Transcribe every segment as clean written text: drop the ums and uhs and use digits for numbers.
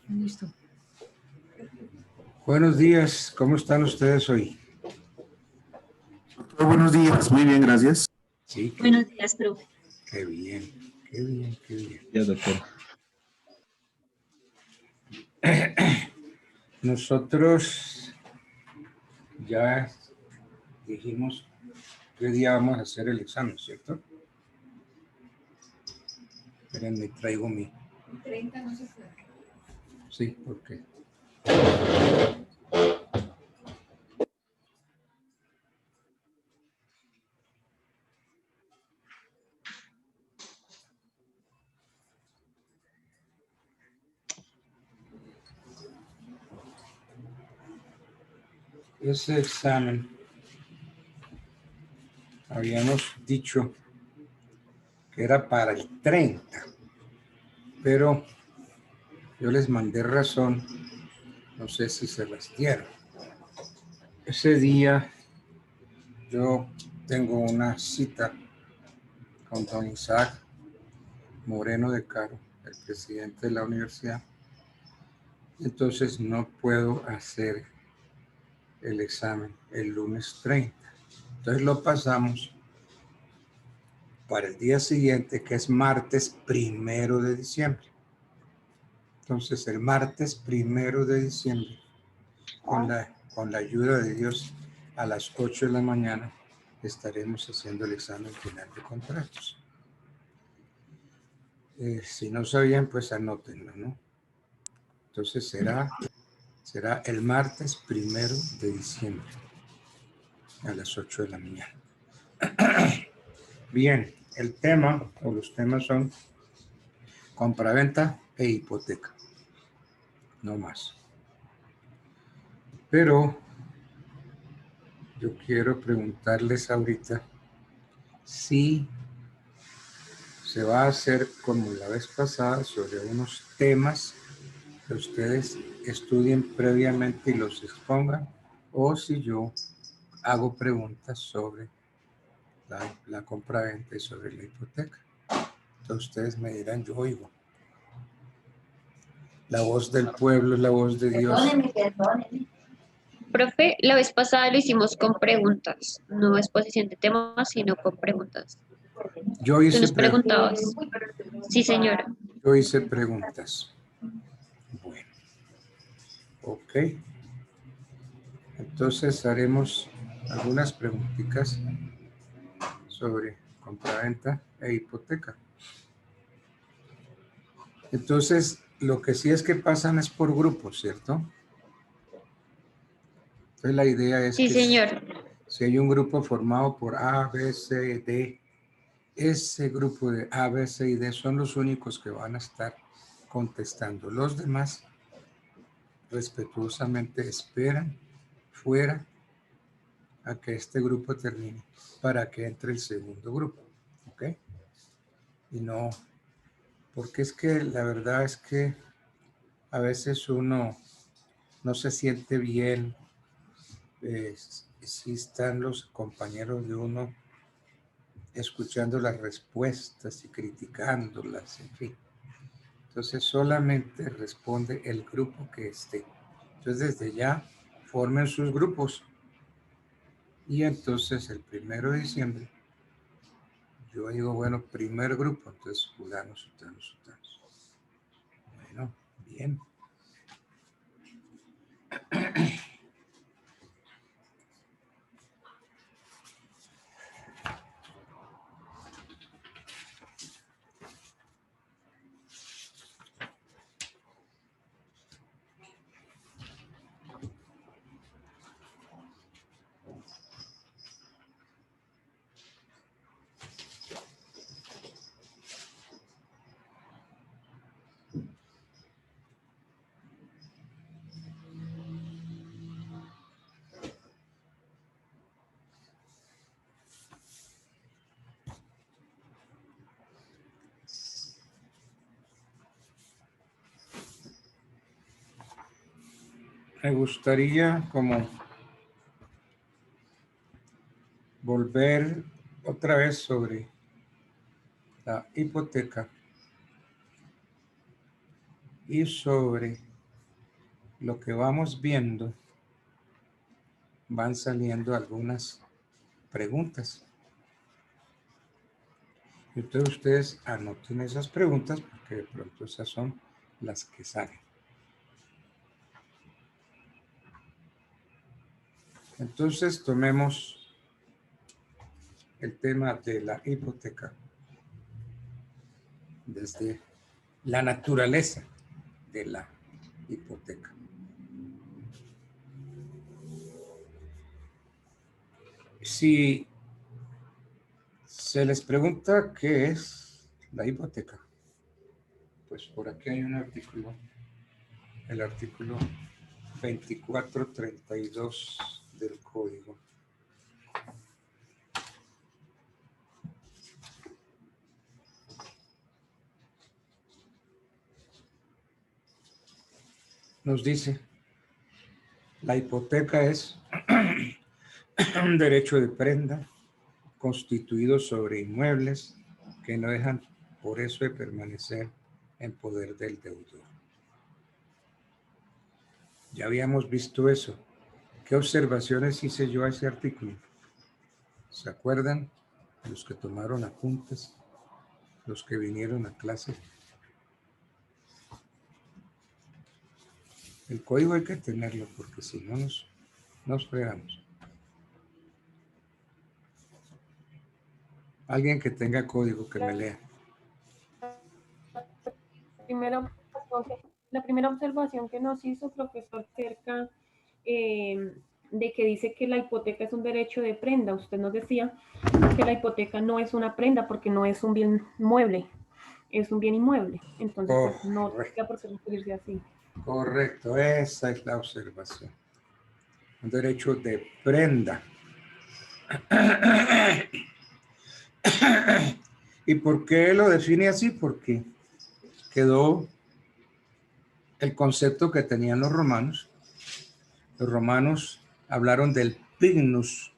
Listo. Buenos días, ¿cómo están ustedes hoy? Buenos días, muy bien, gracias. Sí, Buenos días, profe. qué bien, qué bien, qué bien. Ya, doctor. Nosotros ya dijimos qué día vamos a hacer el examen, ¿cierto? Espérenme, traigo mi... El 30 no se puede. Sí, porque... Ese examen habíamos dicho que era para el 30, pero yo les mandé razón, no sé si se las dieron. Ese día yo tengo una cita con don Isaac Moreno de Caro, el presidente de la universidad. Entonces no puedo hacer el examen el lunes 30. Entonces lo pasamos para el día siguiente, que es martes 1 de diciembre. Entonces el martes 1 de diciembre, con la ayuda de Dios, a las 8 de la mañana, estaremos haciendo el examen final de contratos. Si no sabían, pues anótenlo, ¿no? Entonces será el martes 1 de diciembre a las 8 de la mañana. Bien, el tema o los temas son compraventa e hipoteca, no más. Pero yo quiero preguntarles ahorita si se va a hacer como la vez pasada sobre unos temas que ustedes estudien previamente y los expongan, o si yo hago preguntas sobre la compraventa y sobre la hipoteca. Entonces ustedes me dirán, yo oigo. La voz del pueblo es la voz de Dios. Perdóneme. Profe, la vez pasada lo hicimos con preguntas, no exposición de temas, sino con preguntas. Yo Tú hice, nos preguntabas. Sí, señora. yo hice preguntas. Bueno, ok. Entonces haremos algunas preguntitas sobre compraventa e hipoteca. Entonces, lo que sí es que pasan es por grupos, ¿cierto? Entonces la idea es Sí, que señor. si hay un grupo formado por A, B, C, D, ese grupo de A, B, C y D son los únicos que van a estar contestando. Los demás respetuosamente esperan fuera a que este grupo termine para que entre el segundo grupo, ¿ok? Y no, porque es que la verdad es que a veces uno no se siente bien si están los compañeros de uno escuchando las respuestas y criticándolas, en fin. Entonces solamente responde el grupo que esté. Entonces desde ya formen sus grupos. Y entonces el 1 de diciembre, yo digo, bueno, primer grupo, entonces fulano, sutano, sutano. Bueno, bien. Me gustaría como volver otra vez sobre la hipoteca y sobre lo que vamos viendo, van saliendo algunas preguntas. Entonces ustedes anoten esas preguntas porque de pronto esas son las que salen. Entonces tomemos el tema de la hipoteca desde la naturaleza de la hipoteca. Si se les pregunta qué es la hipoteca, pues por aquí hay un artículo, el artículo 2432 del código. Nos dice, la hipoteca es un derecho de prenda constituido sobre inmuebles que no dejan por eso de permanecer en poder del deudor. Ya habíamos visto eso. ¿Qué observaciones hice yo a ese artículo? ¿Se acuerdan? Los que tomaron apuntes, los que vinieron a clase. El código hay que tenerlo porque si no nos fregamos. Alguien que tenga código que me lea. La primera observación que nos hizo, profesor, acerca de que dice que la hipoteca es un derecho de prenda. Usted nos decía que la hipoteca no es una prenda porque no es un bien mueble, es un bien inmueble. Entonces, pues no tendría por qué referirse así. Correcto, esa es la observación. Un derecho de prenda. ¿Y por qué lo define así? Porque quedó el concepto que tenían los romanos. Los romanos hablaron del pignus,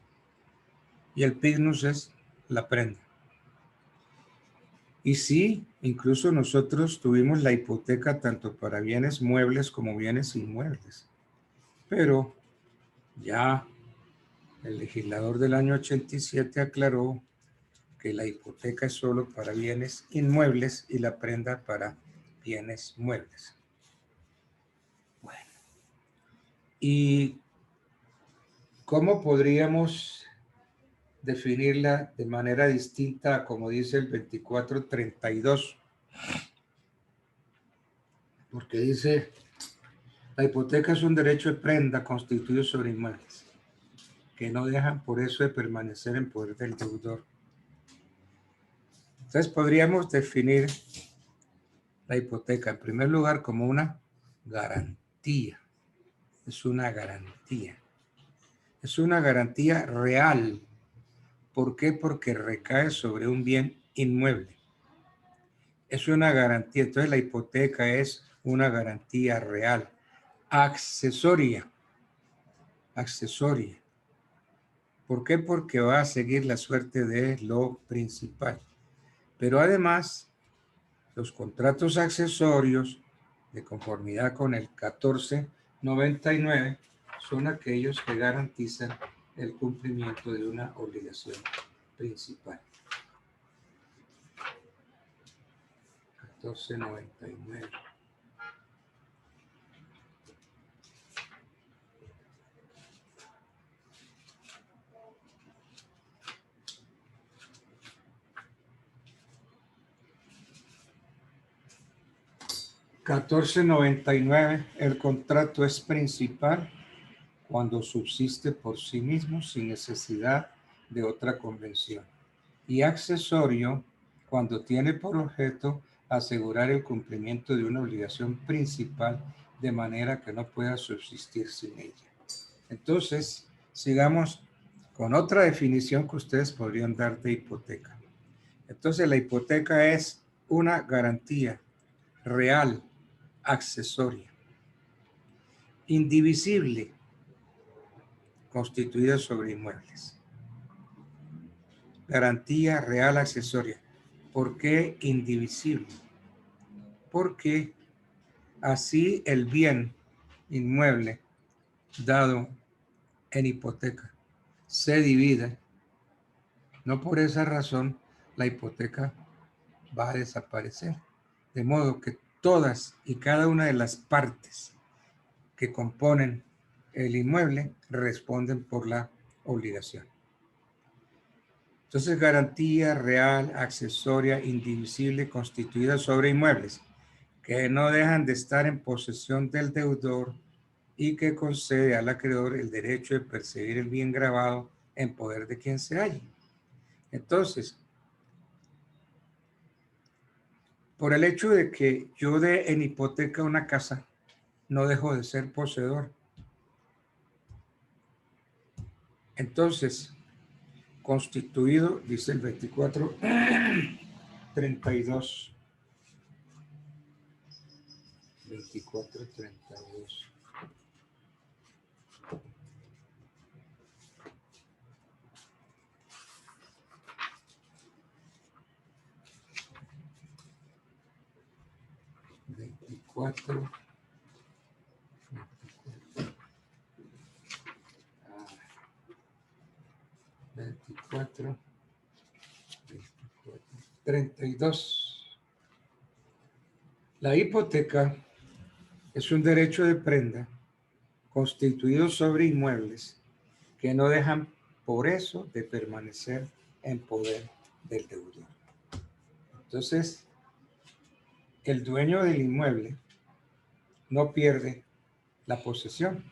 y el pignus es la prenda. Y sí, incluso nosotros tuvimos la hipoteca tanto para bienes muebles como bienes inmuebles. Pero ya el legislador del año 87 aclaró que la hipoteca es solo para bienes inmuebles y la prenda para bienes muebles. Bueno, ¿y cómo podríamos definirla de manera distinta, como dice el 2432? Porque dice, la hipoteca es un derecho de prenda constituido sobre inmuebles, que no dejan por eso de permanecer en poder del deudor. Entonces podríamos definir la hipoteca en primer lugar como una garantía. Es una garantía. Es una garantía real. ¿Por qué? Porque recae sobre un bien inmueble. Es una garantía. Entonces la hipoteca es una garantía real. Accesoria. Accesoria. ¿Por qué? Porque va a seguir la suerte de lo principal. Pero además, los contratos accesorios, de conformidad con el 1499, son aquellos que garantizan el cumplimiento de una obligación principal. 1499. El contrato es principal cuando subsiste por sí mismo sin necesidad de otra convención, y accesorio cuando tiene por objeto asegurar el cumplimiento de una obligación principal de manera que no pueda subsistir sin ella. Entonces, sigamos con otra definición que ustedes podrían dar de hipoteca. Entonces, la hipoteca es una garantía real, accesoria, indivisible, constituida sobre inmuebles. Garantía real accesoria. ¿Por qué indivisible? Porque así el bien inmueble dado en hipoteca se divide, no por esa razón la hipoteca va a desaparecer. De modo que todas y cada una de las partes que componen el inmueble responden por la obligación. Entonces, garantía real, accesoria, indivisible, constituida sobre inmuebles que no dejan de estar en posesión del deudor y que concede al acreedor el derecho de percibir el bien grabado en poder de quien se halle. Entonces, por el hecho de que yo dé en hipoteca una casa, no dejo de ser poseedor. Entonces, constituido, dice el 2432. 2432. Veinticuatro, 32. La hipoteca es un derecho de prenda constituido sobre inmuebles que no dejan por eso de permanecer en poder del deudor. Entonces, el dueño del inmueble no pierde la posesión,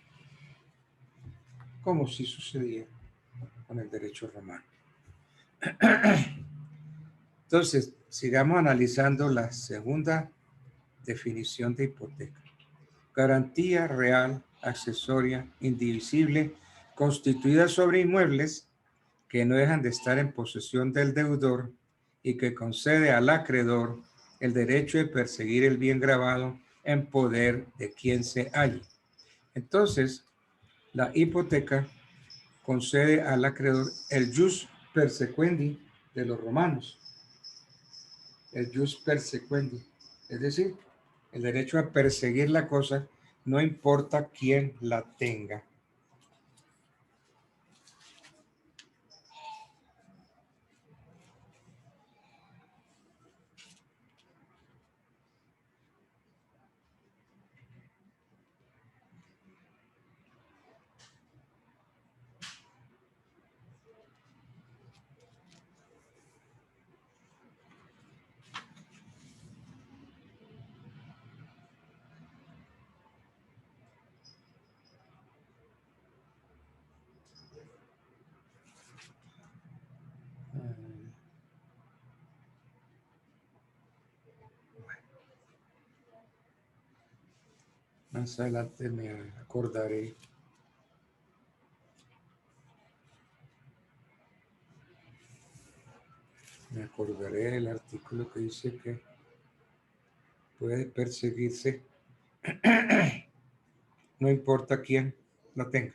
como si sucedía con el derecho romano. Entonces, sigamos analizando la segunda definición de hipoteca. Garantía real, accesoria, indivisible, constituida sobre inmuebles que no dejan de estar en posesión del deudor y que concede al acreedor el derecho de perseguir el bien grabado en poder de quien se halle. Entonces, la hipoteca concede al acreedor el jus persequendi de los romanos. El jus persequendi, es decir, el derecho a perseguir la cosa, no importa quién la tenga. Más adelante me acordaré. Me acordaré del artículo que dice que puede perseguirse no importa quién la tenga.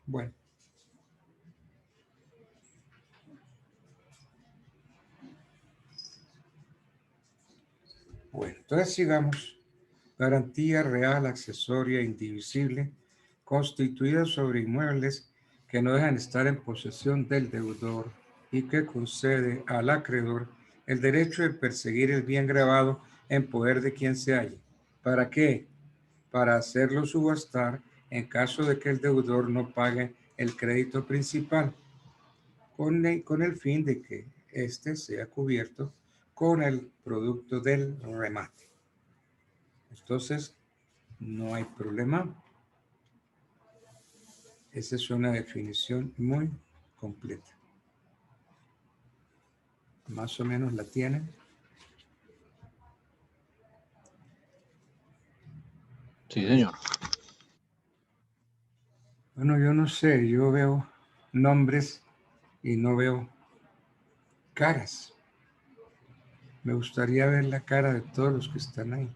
Bueno. Bueno, entonces sigamos. Garantía real, accesoria, indivisible, constituida sobre inmuebles que no dejan estar en posesión del deudor y que concede al acreedor el derecho de perseguir el bien grabado en poder de quien se halle. ¿Para qué? Para hacerlo subastar en caso de que el deudor no pague el crédito principal, con el fin de que éste sea cubierto con el producto del remate. Entonces, no hay problema. Esa es una definición muy completa. Más o menos la tienen. Sí, señor. Bueno, yo no sé, yo veo nombres y no veo caras. Me gustaría ver la cara de todos los que están ahí.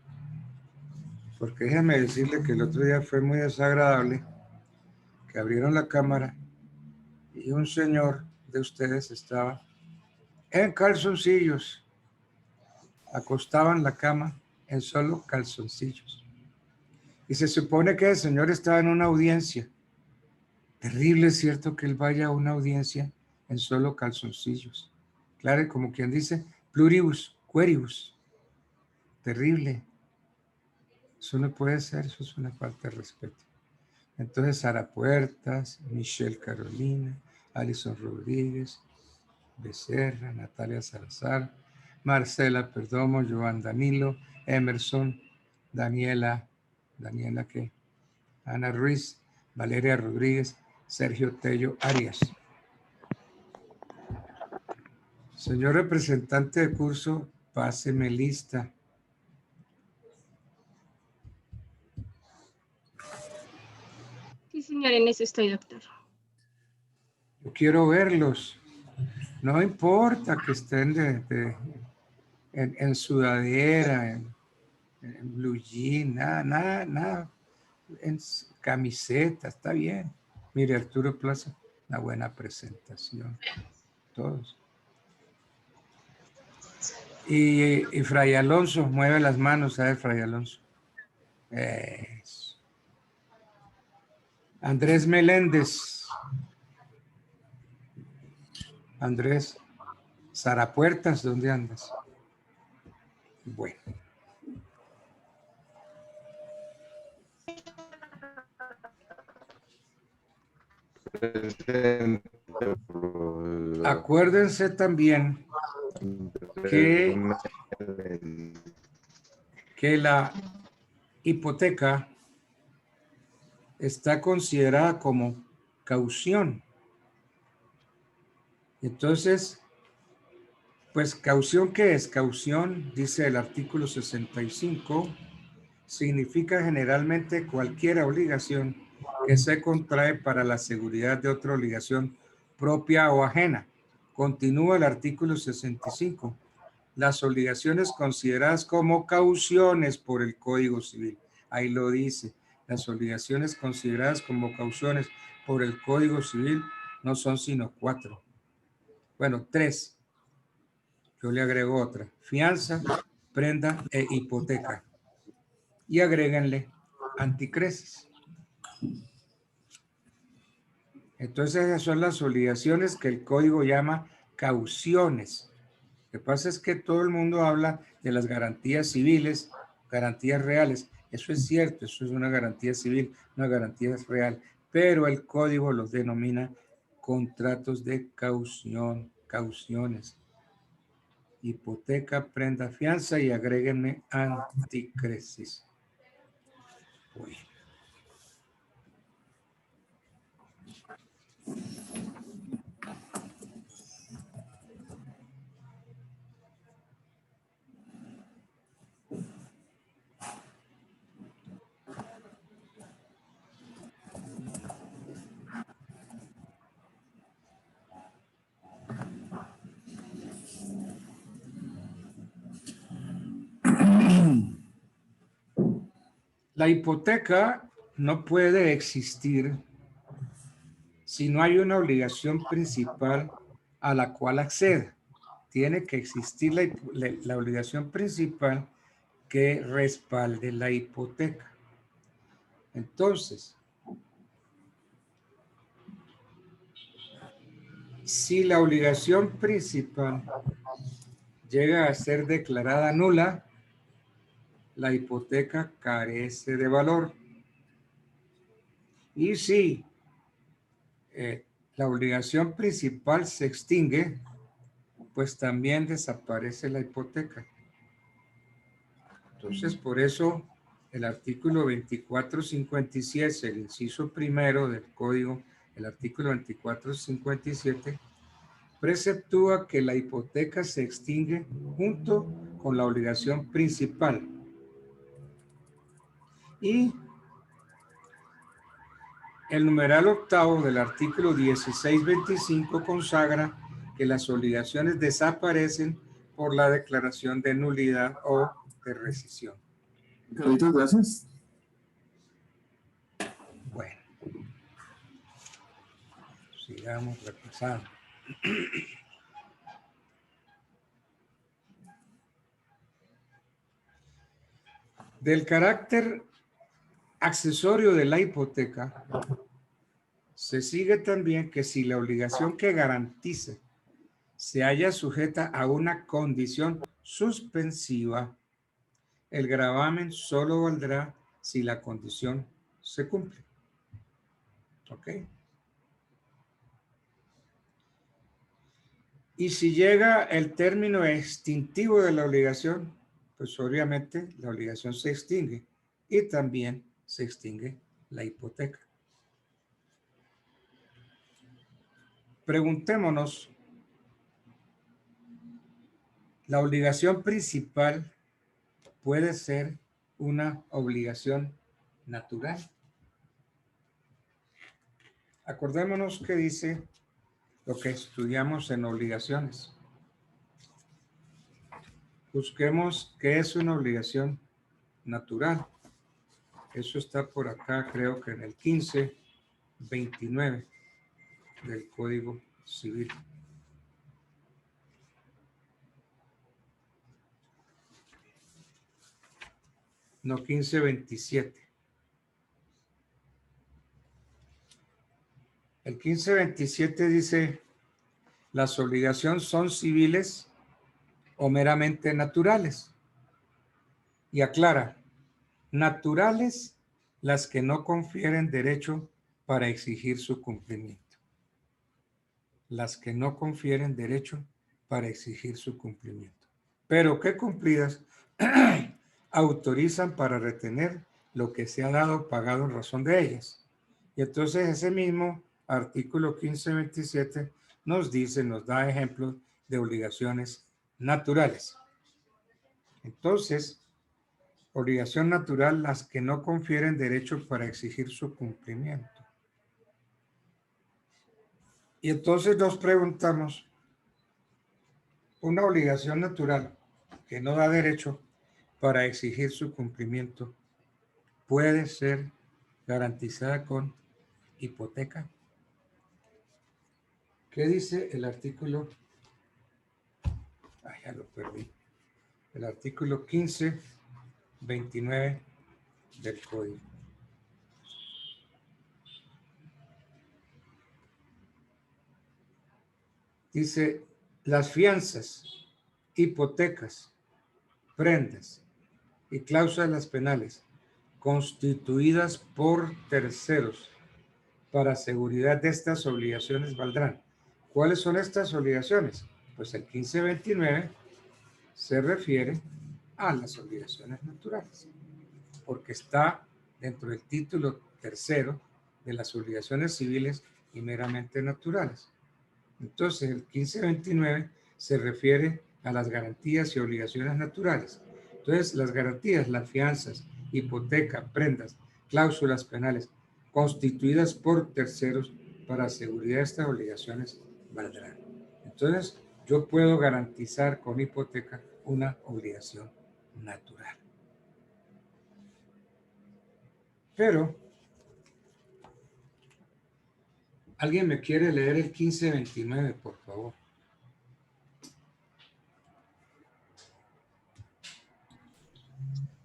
Porque déjeme decirle que el otro día fue muy desagradable que abrieron la cámara y un señor de ustedes estaba en calzoncillos, acostaba en la cama en solo calzoncillos. Y se supone que el señor estaba en una audiencia. Terrible, es cierto, que él vaya a una audiencia en solo calzoncillos. Claro, como quien dice, pluribus, queribus. Terrible. Eso no puede ser, eso es una falta de respeto. Entonces, Sara Puertas, Michelle Carolina, Alison Rodríguez, Becerra, Natalia Salazar, Marcela Perdomo, Joan Danilo, Emerson, Daniela ¿qué? Ana Ruiz, Valeria Rodríguez, Sergio Tello Arias. Señor representante de curso, páseme lista. Sí, señor, en eso estoy, doctor. Yo quiero verlos. No importa que estén en sudadera, en blue jean, nada. En camiseta, está bien. Mire, Arturo Plaza, una buena presentación. Todos. Y Fray Alonso, mueve las manos, a ver, Fray Alonso. Eso. Andrés Meléndez. Andrés. Sara Puertas, ¿dónde andas? Bueno. Acuérdense también que la hipoteca está considerada como caución. Entonces, pues caución, ¿qué es? Caución, dice el artículo 65, significa generalmente cualquier obligación que se contrae para la seguridad de otra obligación propia o ajena. Continúa el artículo 65. Las obligaciones consideradas como cauciones por el Código Civil. Ahí lo dice. Las obligaciones consideradas como cauciones por el Código Civil no son sino 4. Bueno, 3. Yo le agrego otra. Fianza, prenda e hipoteca. Y agréguenle anticresis. Entonces esas son las obligaciones que el código llama cauciones. Lo que pasa es que todo el mundo habla de las garantías civiles, garantías reales. Eso es cierto, eso es una garantía civil, una garantía real, pero el código los denomina contratos de caución, cauciones. Hipoteca, prenda, fianza y agréguenme anticresis. Uy. La hipoteca no puede existir si no hay una obligación principal a la cual acceda. Tiene que existir la obligación principal que respalde la hipoteca. Entonces, si la obligación principal llega a ser declarada nula, la hipoteca carece de valor. Y si la obligación principal se extingue, pues también desaparece la hipoteca. Entonces, por eso el artículo 2457, el inciso primero del código, el artículo 2457, preceptúa que la hipoteca se extingue junto con la obligación principal. Y el numeral octavo del artículo 1625 consagra que las obligaciones desaparecen por la declaración de nulidad o de rescisión. Carlitos, gracias. Bueno, sigamos repasando. Del carácter accesorio de la hipoteca, se sigue también que si la obligación que garantice se halla sujeta a una condición suspensiva, el gravamen solo valdrá si la condición se cumple. ¿Ok? Y si llega el término extintivo de la obligación, pues obviamente la obligación se extingue y también se extingue la hipoteca. Preguntémonos, ¿la obligación principal puede ser una obligación natural? Acordémonos que dice lo que estudiamos en obligaciones. Busquemos qué es una obligación natural. Eso está por acá, creo que en el 1529 del Código Civil. No, 1527. El 1527 dice, las obligaciones son civiles o meramente naturales. Y aclara, naturales las que no confieren derecho para exigir su cumplimiento. Las que no confieren derecho para exigir su cumplimiento. Pero que cumplidas autorizan para retener lo que se ha dado pagado en razón de ellas. Y entonces ese mismo artículo 1527 nos dice, nos da ejemplos de obligaciones naturales. Entonces, obligación natural, las que no confieren derecho para exigir su cumplimiento. Y entonces nos preguntamos, una obligación natural que no da derecho para exigir su cumplimiento, ¿puede ser garantizada con hipoteca? ¿Qué dice el artículo? Ya lo perdí. El artículo 1529 del Código. Dice, las fianzas, hipotecas, prendas y cláusulas penales constituidas por terceros para seguridad de estas obligaciones valdrán. ¿Cuáles son estas obligaciones? Pues el 1529 se refiere a las obligaciones naturales, porque está dentro del título tercero de las obligaciones civiles y meramente naturales. Entonces, el 1529 se refiere a las garantías y obligaciones naturales. Entonces, las garantías, las fianzas, hipoteca, prendas, cláusulas penales, constituidas por terceros para seguridad de estas obligaciones valdrán. Entonces, yo puedo garantizar con hipoteca una obligación natural. Pero, ¿alguien me quiere leer el 1529, por favor?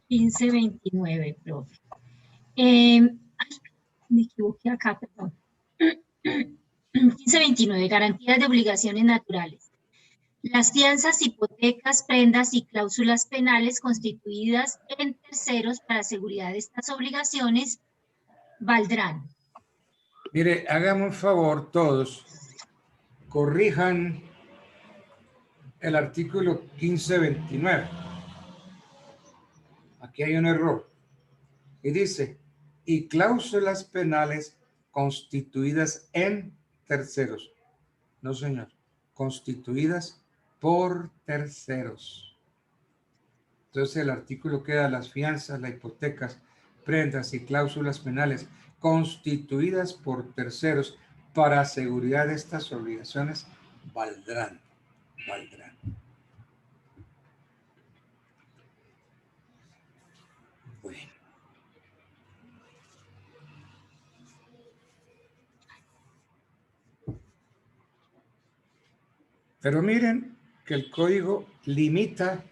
...1529, profe. Me equivoqué acá, perdón. 1529, garantías de obligaciones naturales. Las fianzas, hipotecas, prendas y cláusulas penales constituidas en terceros para seguridad de estas obligaciones valdrán. Mire, háganme un favor todos, corrijan el artículo 1529. Aquí hay un error. Y dice, y cláusulas penales constituidas en terceros. No, señor. Constituidas por terceros. Entonces el artículo queda las fianzas, las hipotecas, prendas y cláusulas penales constituidas por terceros para seguridad de estas obligaciones valdrán. Bueno. Pero miren que el código limita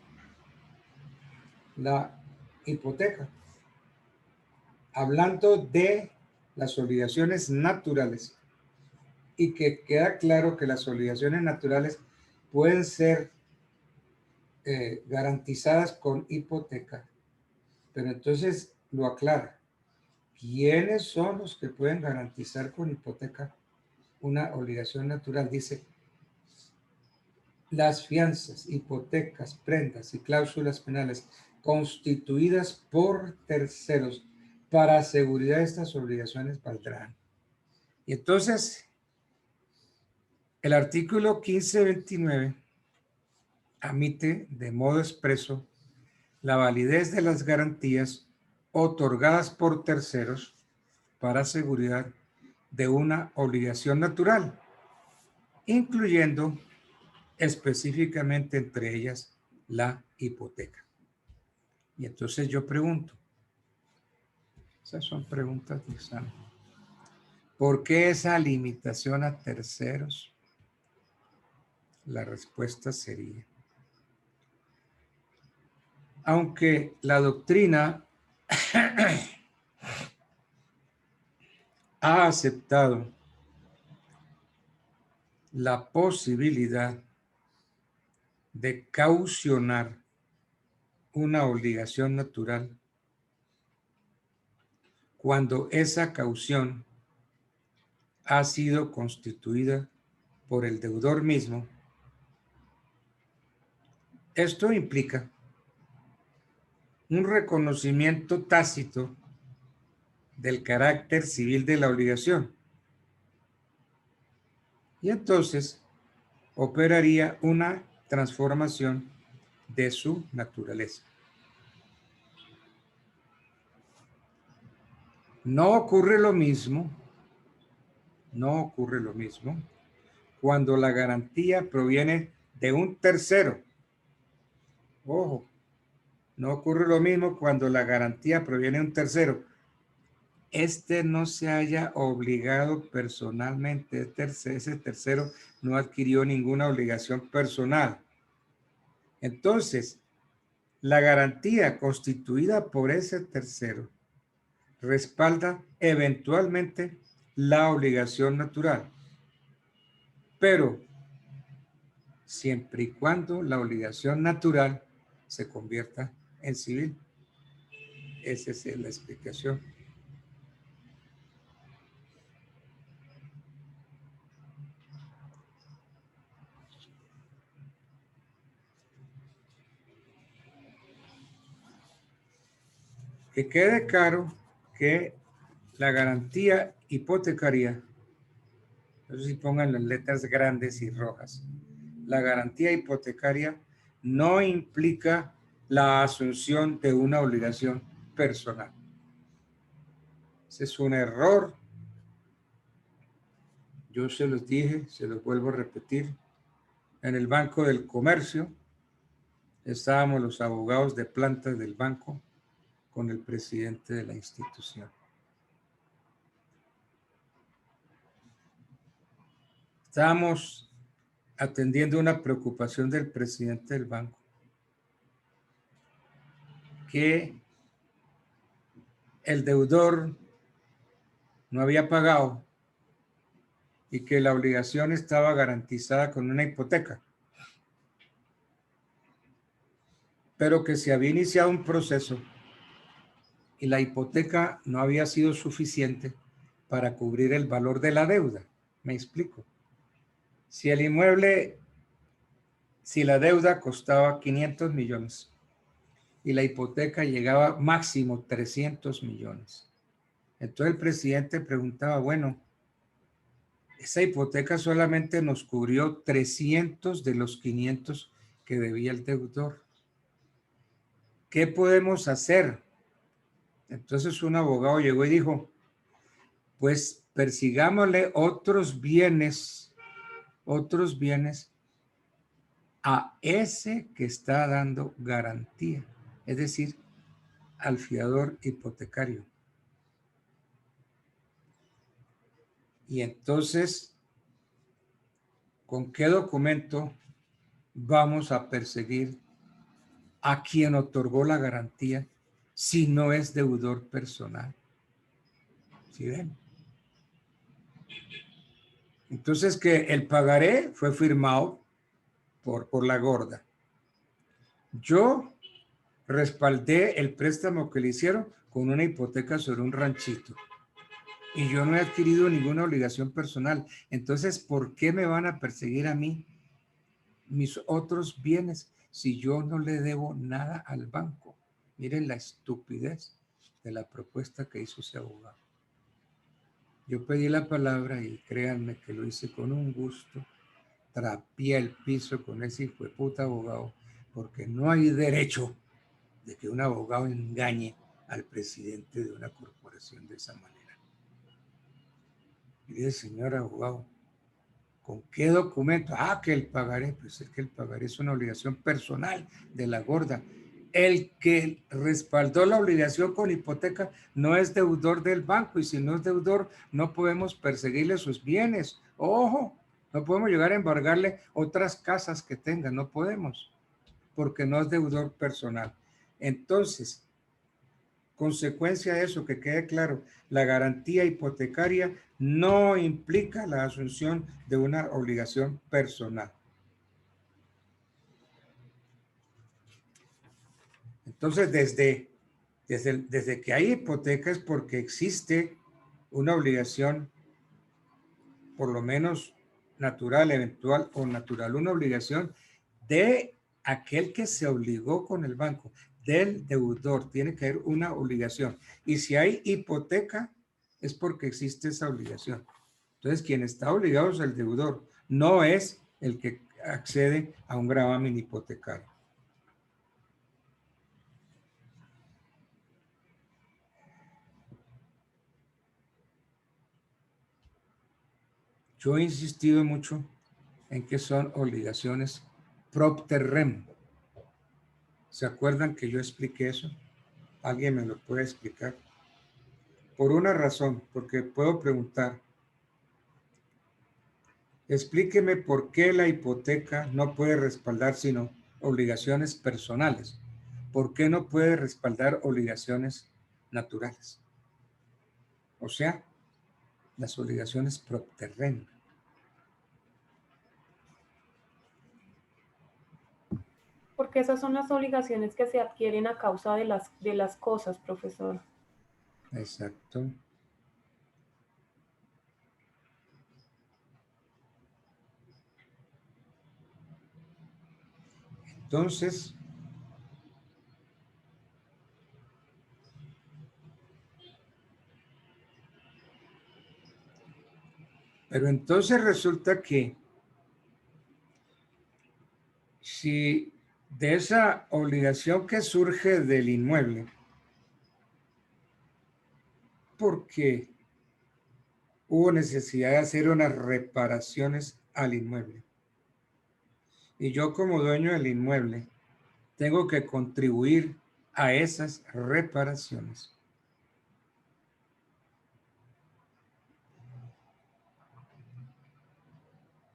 la hipoteca hablando de las obligaciones naturales y que queda claro que las obligaciones naturales pueden ser garantizadas con hipoteca. Pero entonces lo aclara. ¿Quiénes son los que pueden garantizar con hipoteca una obligación natural? Dice, las fianzas, hipotecas, prendas y cláusulas penales constituidas por terceros para seguridad de estas obligaciones valdrán. Y entonces, el artículo 1529 admite de modo expreso la validez de las garantías otorgadas por terceros para seguridad de una obligación natural, incluyendo específicamente entre ellas la hipoteca. Y entonces yo pregunto, esas son preguntas de examen, ¿por qué esa limitación a terceros? La respuesta sería, aunque la doctrina ha aceptado la posibilidad de caucionar una obligación natural cuando esa caución ha sido constituida por el deudor mismo. Esto implica un reconocimiento tácito del carácter civil de la obligación. Y entonces operaría una transformación de su naturaleza. No ocurre lo mismo cuando la garantía proviene de un tercero. Ojo, no ocurre lo mismo cuando la garantía proviene de un tercero. Este no se haya obligado personalmente, ese tercero no adquirió ninguna obligación personal. Entonces, la garantía constituida por ese tercero respalda eventualmente la obligación natural, pero siempre y cuando la obligación natural se convierta en civil. Esa es la explicación. Que quede claro que la garantía hipotecaria, eso sí pongan las letras grandes y rojas, la garantía hipotecaria no implica la asunción de una obligación personal. Ese es un error. Yo se los dije, se los vuelvo a repetir. En el Banco del Comercio estábamos los abogados de plantas del banco con el presidente de la institución. Estábamos atendiendo una preocupación del presidente del banco, que el deudor no había pagado y que la obligación estaba garantizada con una hipoteca, pero que se había iniciado un proceso y la hipoteca no había sido suficiente para cubrir el valor de la deuda. Me explico. Si el inmueble, si la deuda costaba 500 millones y la hipoteca llegaba máximo 300 millones, entonces el presidente preguntaba, bueno, esa hipoteca solamente nos cubrió 300 de los 500 que debía el deudor. ¿Qué podemos hacer? Entonces un abogado llegó y dijo, pues persigámosle otros bienes a ese que está dando garantía, es decir, al fiador hipotecario. Y entonces, ¿con qué documento vamos a perseguir a quien otorgó la garantía si no es deudor personal? ¿Sí ven? Entonces que el pagaré fue firmado por la gorda. Yo respaldé el préstamo que le hicieron con una hipoteca sobre un ranchito. Y yo no he adquirido ninguna obligación personal. Entonces, ¿por qué me van a perseguir a mí mis otros bienes si yo no le debo nada al banco? Miren la estupidez de la propuesta que hizo ese abogado. Yo pedí la palabra y créanme que lo hice con un gusto. Trapié el piso con ese hijo de puta abogado, porque no hay derecho de que un abogado engañe al presidente de una corporación de esa manera. Y dice, señor abogado, ¿con qué documento? Ah, que el pagaré. Pues es que el pagaré es una obligación personal de la gorda. El que respaldó la obligación con hipoteca no es deudor del banco, y si no es deudor no podemos perseguirle sus bienes. Ojo, no podemos llegar a embargarle otras casas que tenga, no podemos, porque no es deudor personal. Entonces, consecuencia de eso, que quede claro, la garantía hipotecaria no implica la asunción de una obligación personal. Entonces, desde que hay hipoteca es porque existe una obligación, por lo menos natural, eventual o natural, una obligación de aquel que se obligó con el banco, del deudor. Tiene que haber una obligación. Y si hay hipoteca, es porque existe esa obligación. Entonces, quien está obligado es el deudor, no es el que accede a un gravamen hipotecario. Yo he insistido mucho en que son obligaciones propter rem. ¿Se acuerdan que yo expliqué eso? ¿Alguien me lo puede explicar? Por una razón, porque puedo preguntar, explíqueme por qué la hipoteca no puede respaldar sino obligaciones personales. ¿Por qué no puede respaldar obligaciones naturales? O sea, las obligaciones propter rem. Porque esas son las obligaciones que se adquieren a causa de las cosas, profesor. Exacto. Entonces, pero entonces resulta que si de esa obligación que surge del inmueble, porque hubo necesidad de hacer unas reparaciones al inmueble, y yo como dueño del inmueble tengo que contribuir a esas reparaciones.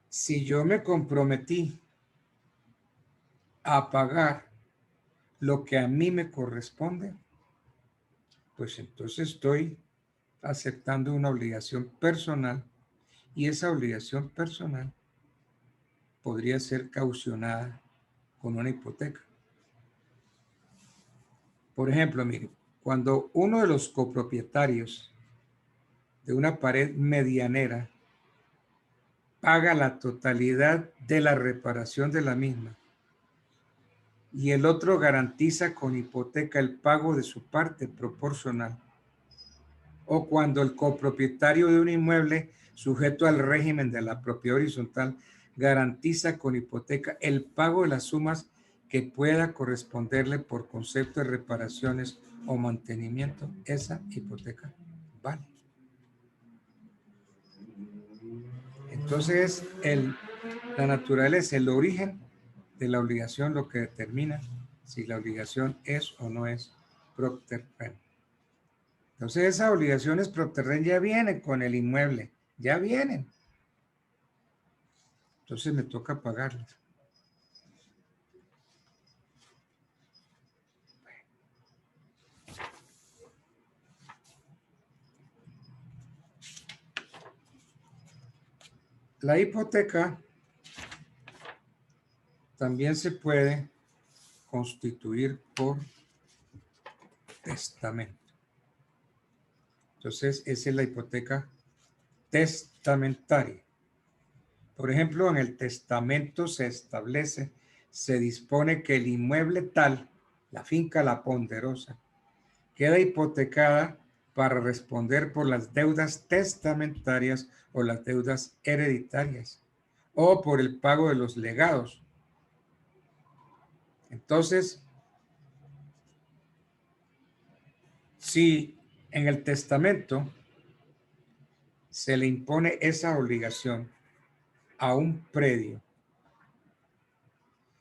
Si yo me comprometí a pagar lo que a mí me corresponde, pues entonces estoy aceptando una obligación personal, y esa obligación personal podría ser caucionada con una hipoteca. Por ejemplo, mire, cuando uno de los copropietarios de una pared medianera paga la totalidad de la reparación de la misma y el otro garantiza con hipoteca el pago de su parte proporcional, o cuando el copropietario de un inmueble sujeto al régimen de la propiedad horizontal garantiza con hipoteca el pago de las sumas que pueda corresponderle por concepto de reparaciones o mantenimiento, esa hipoteca vale. Entonces, la naturaleza, el origen de la obligación, lo que determina si la obligación es o no es propter rem. Entonces, esas obligaciones propter rem ya vienen con el inmueble, ya vienen. Entonces, me toca pagarlas. La hipoteca también se puede constituir por testamento. Entonces, esa es la hipoteca testamentaria. Por ejemplo, en el testamento se establece, se dispone que el inmueble tal, la finca La Ponderosa, queda hipotecada para responder por las deudas testamentarias o las deudas hereditarias o por el pago de los legados. Entonces, si en el testamento se le impone esa obligación a un predio,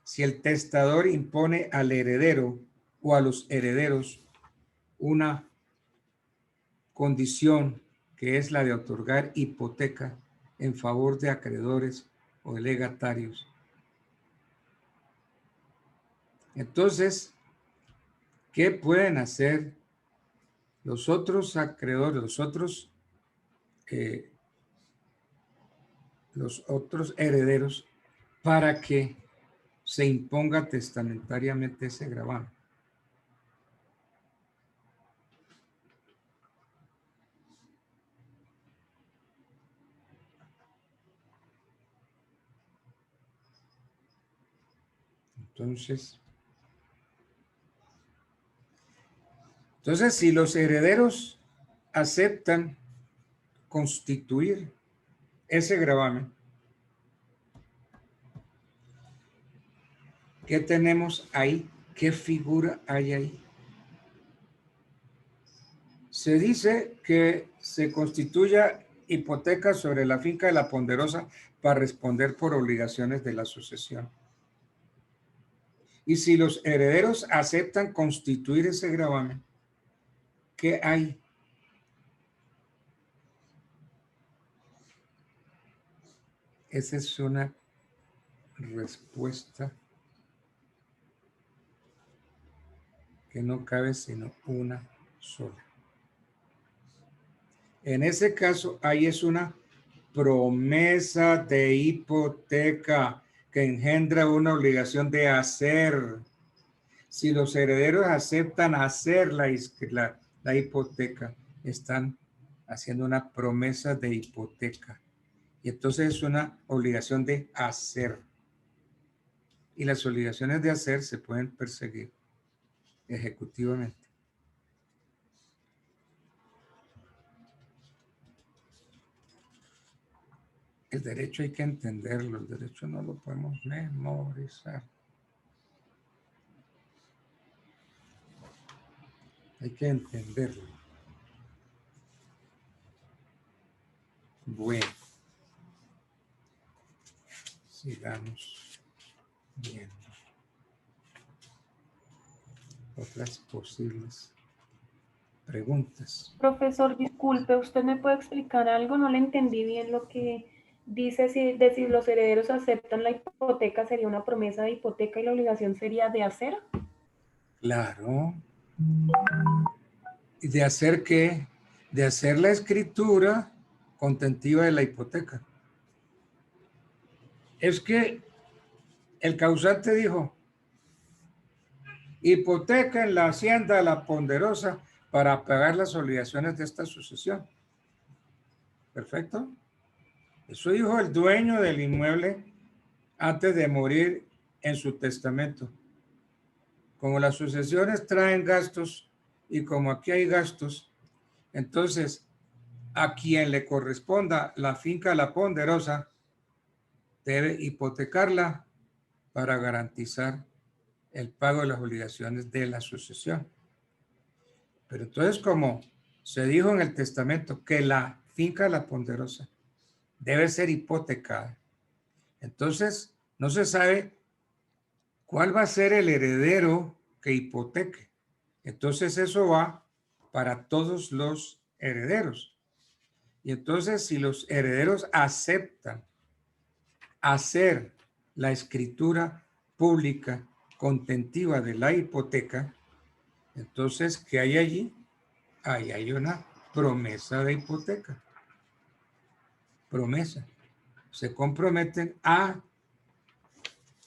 si el testador impone al heredero o a los herederos una condición que es la de otorgar hipoteca en favor de acreedores o de legatarios, entonces, ¿qué pueden hacer los otros acreedores, los otros herederos para que se imponga testamentariamente ese gravamen? Entonces, si los herederos aceptan constituir ese gravamen, ¿qué tenemos ahí? ¿Qué figura hay ahí? Se dice que se constituya hipoteca sobre la finca de La Ponderosa para responder por obligaciones de la sucesión. Y si los herederos aceptan constituir ese gravamen, ¿qué hay? Esa es una respuesta que no cabe sino una sola. En ese caso, ahí es una promesa de hipoteca que engendra una obligación de hacer. Si los herederos aceptan hacer la hipoteca, están haciendo una promesa de hipoteca. Y entonces es una obligación de hacer. Y las obligaciones de hacer se pueden perseguir ejecutivamente. El derecho hay que entenderlo, el derecho no lo podemos memorizar. Hay que entenderlo. Bueno, sigamos viendo otras posibles preguntas. Profesor, disculpe, ¿usted me puede explicar algo? No le entendí bien lo que dice, si los herederos aceptan la hipoteca, sería una promesa de hipoteca y la obligación sería de hacer. Claro. ¿Y de hacer qué? De hacer la escritura contentiva de la hipoteca. Es que el causante dijo, hipoteca en la hacienda La Ponderosa para pagar las obligaciones de esta sucesión. Perfecto. Eso dijo el dueño del inmueble antes de morir en su testamento. Como las sucesiones traen gastos y como aquí hay gastos, entonces a quien le corresponda la finca La Ponderosa debe hipotecarla para garantizar el pago de las obligaciones de la sucesión. Pero entonces, como se dijo en el testamento que la finca La Ponderosa debe ser hipotecada, entonces no se sabe cuál va a ser el heredero que hipoteque. Entonces eso va para todos los herederos. Y entonces si los herederos aceptan hacer la escritura pública contentiva de la hipoteca, entonces, ¿qué hay allí? Ahí hay una promesa de hipoteca. Promesa. se comprometen a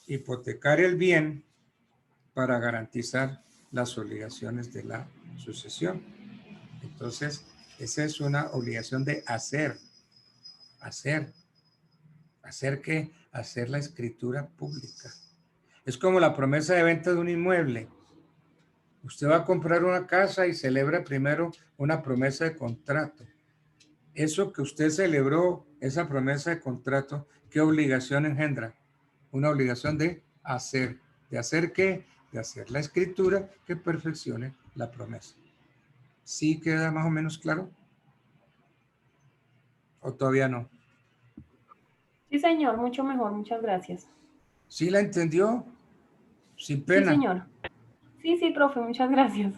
hipotecar el bien para garantizar las obligaciones de la sucesión. Entonces, esa es una obligación de hacer que hacer la escritura pública. Es como la promesa de venta de un inmueble. Usted va a comprar una casa y celebra primero una promesa de contrato. Eso que usted celebró, esa promesa de contrato, ¿qué obligación engendra? Una obligación de hacer. ¿De hacer qué? De hacer la escritura que perfeccione la promesa. ¿Sí queda más o menos claro? ¿O todavía no? Sí, señor, mucho mejor, muchas gracias. ¿Sí la entendió? Sin Sí, pena. señor. Sí, profe, muchas gracias.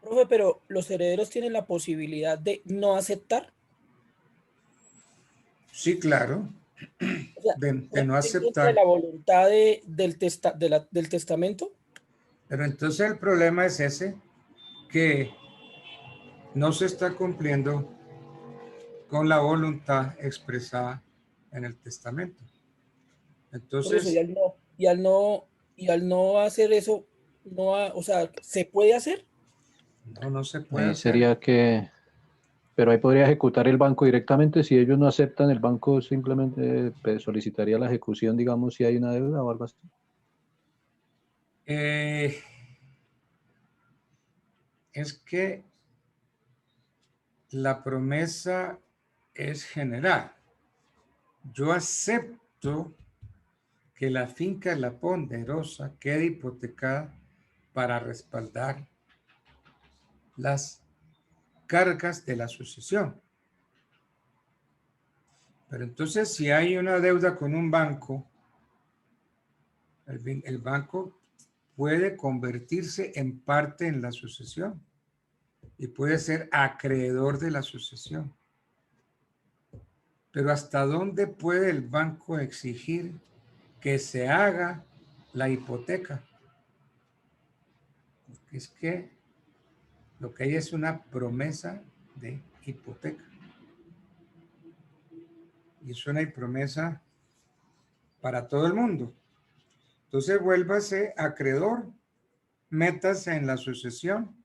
Profe, pero los herederos tienen la posibilidad de no aceptar. Sí, claro. O sea, De no ¿ir en contra de aceptar. la voluntad del testamento? Pero entonces el problema es ese, que no se está cumpliendo con la voluntad expresada en el testamento. Por eso, Entonces, y al no hacer eso, o sea, ¿se puede hacer? no se puede Ahí hacer. sería que, pero ahí podría ejecutar el banco directamente. Si ellos no aceptan, el banco simplemente pues, solicitaría la ejecución, digamos, si hay una deuda o algo así. Es que la promesa es general. Yo acepto que la finca La Ponderosa quede hipotecada para respaldar las cargas de la sucesión. Pero entonces, si hay una deuda con un banco, el banco puede convertirse en parte en la sucesión y puede ser acreedor de la sucesión. Pero ¿hasta dónde puede el banco exigir que se haga la hipoteca? Porque es que lo que hay es una promesa de hipoteca. Y es una promesa para todo el mundo. Entonces vuélvase acreedor, métase en la sucesión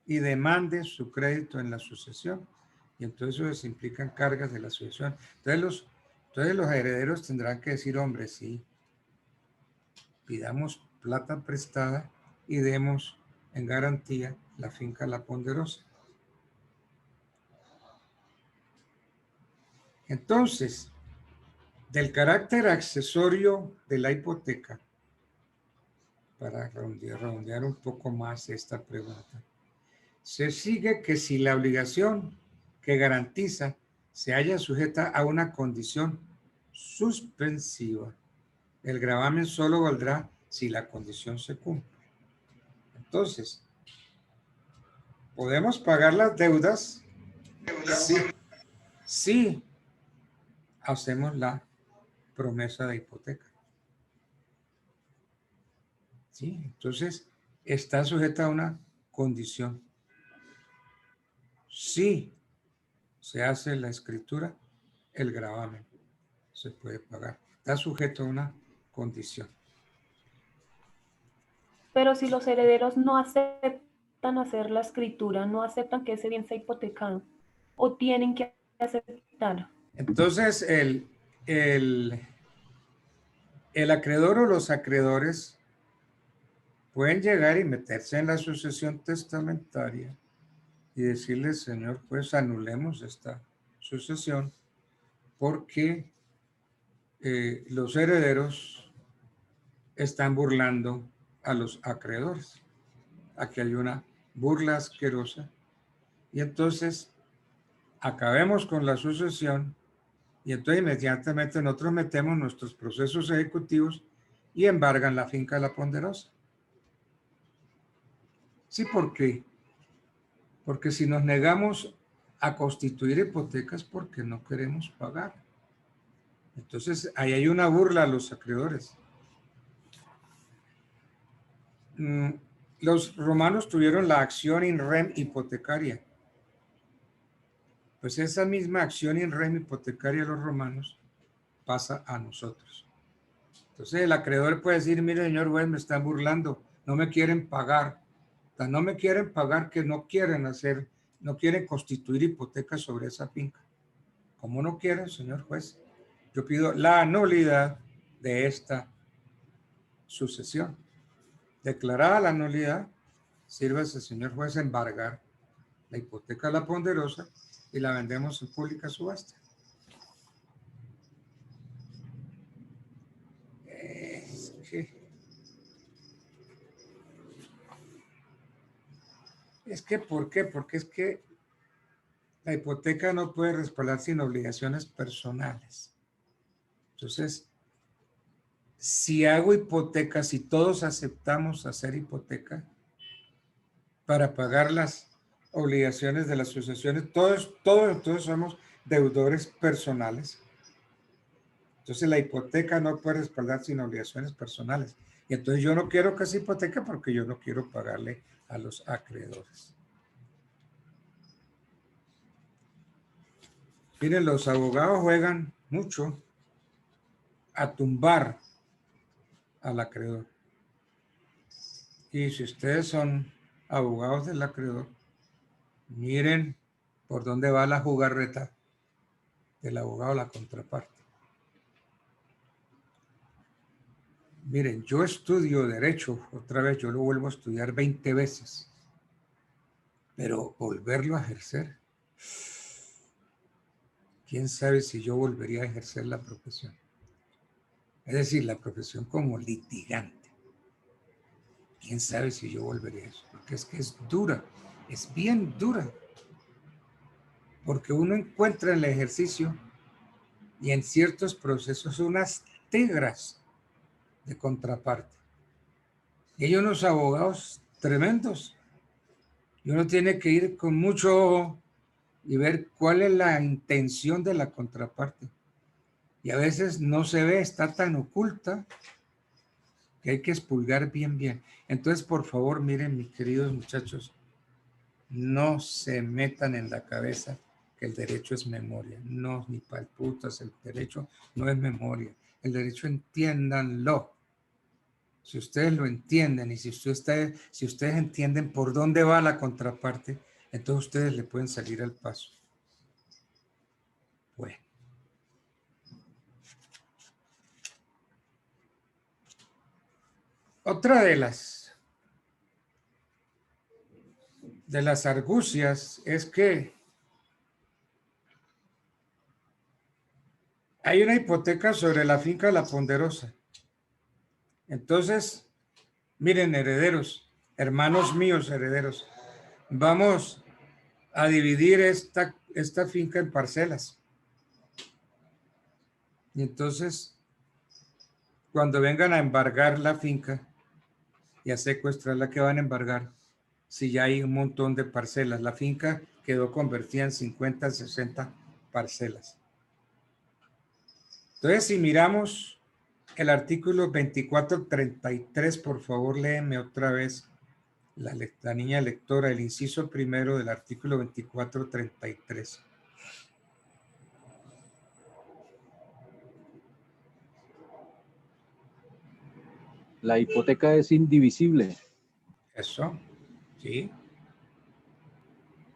y demande su crédito en la sucesión. Y entonces eso implican cargas de la sucesión. Entonces los herederos tendrán que decir, hombre, sí, pidamos plata prestada y demos en garantía la finca La Ponderosa. Entonces, del carácter accesorio de la hipoteca, para redondear un poco más esta pregunta, se sigue que si la obligación que garantiza se halla sujeta a una condición suspensiva, el gravamen solo valdrá si la condición se cumple. Entonces, podemos pagar las deudas si hacemos la promesa de hipoteca. ¿Sí? Entonces, está sujeta a una condición. Si se hace la escritura, el gravamen se puede pagar. Está sujeto a una condición. Pero si los herederos no aceptan hacer la escritura, no aceptan que ese bien sea hipotecado, o tienen que aceptar. Entonces, el acreedor o los acreedores pueden llegar y meterse en la sucesión testamentaria y decirle, señor, pues anulemos esta sucesión porque los herederos están burlando a los acreedores. Aquí hay una burla asquerosa. Y entonces acabemos con la sucesión y entonces inmediatamente nosotros metemos nuestros procesos ejecutivos y embargan la finca La Ponderosa. Sí, ¿por qué? Porque si nos negamos a constituir hipotecas porque no queremos pagar. Entonces, ahí hay una burla a los acreedores. Los romanos tuvieron la acción in rem hipotecaria. pues esa misma acción in rem hipotecaria de los romanos pasa a nosotros. Entonces el acreedor puede decir, mire señor juez, me están burlando, no me quieren pagar. O sea, no me quieren pagar, que no quieren hacer, no quieren constituir hipoteca sobre esa finca. ¿Cómo no quieren, señor juez? Yo pido la nulidad de esta sucesión. Declarada la nulidad, sírvase, señor juez, a embargar la hipoteca de la ponderosa y la vendemos en pública subasta. ¿Por qué? Porque es que la hipoteca no puede respaldar sin obligaciones personales. Entonces, si hago hipoteca, si todos aceptamos hacer hipoteca para pagar las obligaciones de las sucesiones, todos somos deudores personales. Entonces la hipoteca no puede respaldar sin obligaciones personales. Y entonces yo no quiero que sea hipoteca porque yo no quiero pagarle a los acreedores. Miren, los abogados juegan mucho a tumbar al acreedor. Y si ustedes son abogados del acreedor, miren por dónde va la jugarreta del abogado a la contraparte. Miren, yo estudio derecho, otra vez yo lo vuelvo a estudiar 20 veces, pero volverlo a ejercer, quién sabe si yo volvería a ejercer la profesión. Es decir, la profesión como litigante. Quién sabe si yo volvería a eso, porque es que es dura, es bien dura. Porque uno encuentra en el ejercicio y en ciertos procesos unas tigras de contraparte. Y hay unos abogados tremendos. Y uno tiene que ir con mucho ojo y ver cuál es la intención de la contraparte. Y a veces no se ve, está tan oculta que hay que expurgar bien. Entonces, por favor, miren, mis queridos muchachos, no se metan en la cabeza que el derecho es memoria. No, ni palputas, el derecho no es memoria. El derecho, entiéndanlo. Si ustedes lo entienden y si ustedes entienden por dónde va la contraparte, entonces ustedes le pueden salir al paso. Bueno. Otra de las argucias es que hay una hipoteca sobre la finca La Ponderosa. Entonces, miren, herederos, hermanos míos herederos, vamos a dividir esta finca en parcelas. Y entonces, cuando vengan a embargar la finca y a secuestrarla, ¿qué van a embargar? Si ya hay un montón de parcelas. La finca quedó convertida en 50, 60 parcelas. Entonces, si miramos el artículo 2433, por favor, léeme otra vez la niña lectora, el inciso primero del artículo 2433. La hipoteca es indivisible. Eso, sí.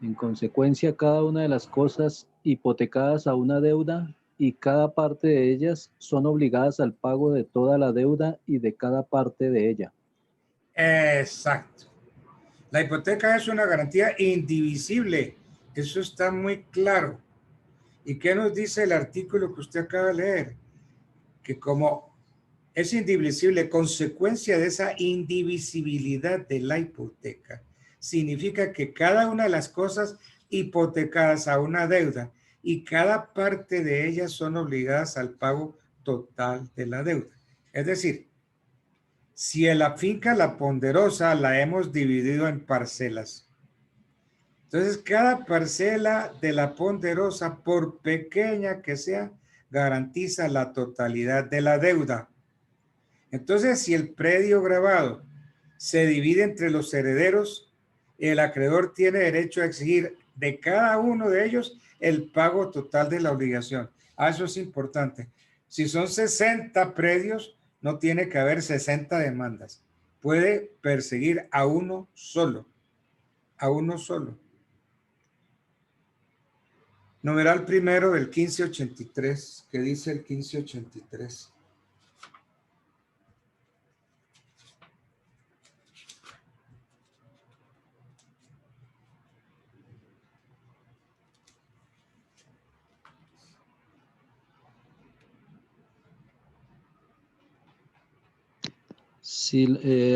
En consecuencia, cada una de las cosas hipotecadas a una deuda y cada parte de ellas son obligadas al pago de toda la deuda y de cada parte de ella. Exacto. La hipoteca es una garantía indivisible. Eso está muy claro. ¿Y qué nos dice el artículo que usted acaba de leer? Que como es indivisible, consecuencia de esa indivisibilidad de la hipoteca, significa que cada una de las cosas hipotecadas a una deuda y cada parte de ellas son obligadas al pago total de la deuda. Es decir, si en la finca La Ponderosa la hemos dividido en parcelas, entonces cada parcela de La Ponderosa, por pequeña que sea, garantiza la totalidad de la deuda. Entonces, si el predio gravado se divide entre los herederos, el acreedor tiene derecho a exigir de cada uno de ellos el pago total de la obligación. Eso es importante. Si son 60 predios, no tiene que haber 60 demandas. Puede perseguir a uno solo. A uno solo. Numeral primero del 1583. ¿Qué dice el 1583? Si,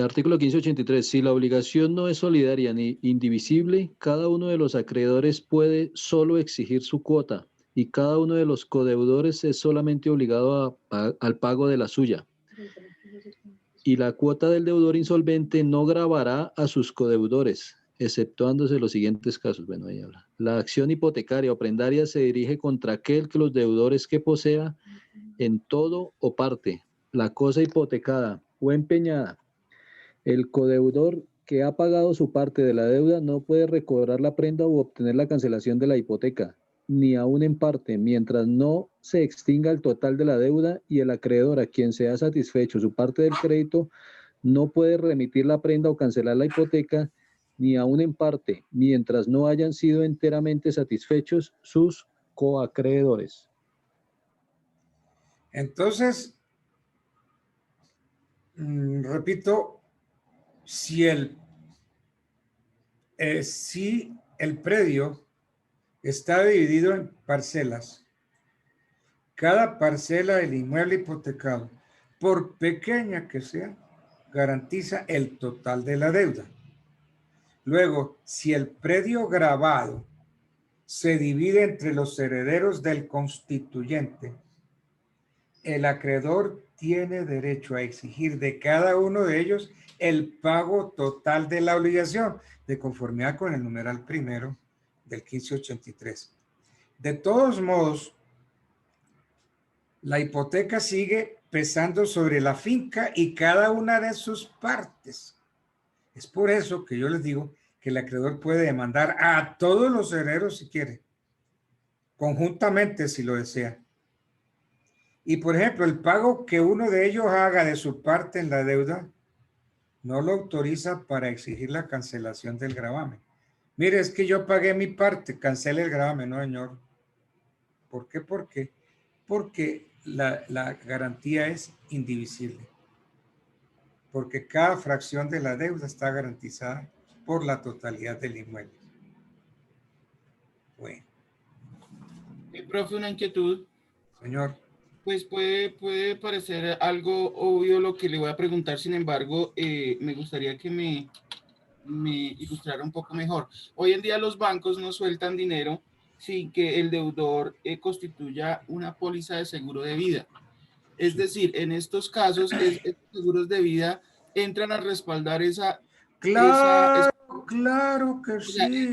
artículo 1583. Si la obligación no es solidaria ni indivisible, cada uno de los acreedores puede solo exigir su cuota y cada uno de los codeudores es solamente obligado al pago de la suya. Y la cuota del deudor insolvente no gravará a sus codeudores, exceptuándose los siguientes casos. Bueno, ahí habla. La acción hipotecaria o prendaria se dirige contra aquel que los deudores que posea en todo o parte la cosa hipotecada o empeñada. El codeudor que ha pagado su parte de la deuda no puede recobrar la prenda u obtener la cancelación de la hipoteca, ni aún en parte, mientras no se extinga el total de la deuda, y el acreedor a quien se ha satisfecho su parte del crédito no puede remitir la prenda o cancelar la hipoteca, ni aún en parte, mientras no hayan sido enteramente satisfechos sus coacreedores. Entonces, repito, si el predio está dividido en parcelas, cada parcela del inmueble hipotecado, por pequeña que sea, garantiza el total de la deuda. Luego, si el predio gravado se divide entre los herederos del constituyente, el acreedor tiene derecho a exigir de cada uno de ellos el pago total de la obligación, de conformidad con el numeral primero del 1583. De todos modos, la hipoteca sigue pesando sobre la finca y cada una de sus partes. Es por eso que yo les digo que el acreedor puede demandar a todos los herederos si quiere, conjuntamente si lo desea. Y por ejemplo, el pago que uno de ellos haga de su parte en la deuda no lo autoriza para exigir la cancelación del gravamen. Mire, es que yo pagué mi parte, cancele el gravamen, no señor. ¿Por qué? Porque la garantía es indivisible. Porque cada fracción de la deuda está garantizada por la totalidad del inmueble. Bueno. Profe, una inquietud. Señor. Pues puede parecer algo obvio lo que le voy a preguntar, sin embargo, me gustaría que me ilustrara un poco mejor. Hoy en día los bancos no sueltan dinero sin que el deudor constituya una póliza de seguro de vida. Es decir, en estos casos, estos seguros de vida entran a respaldar esa... Claro que sí.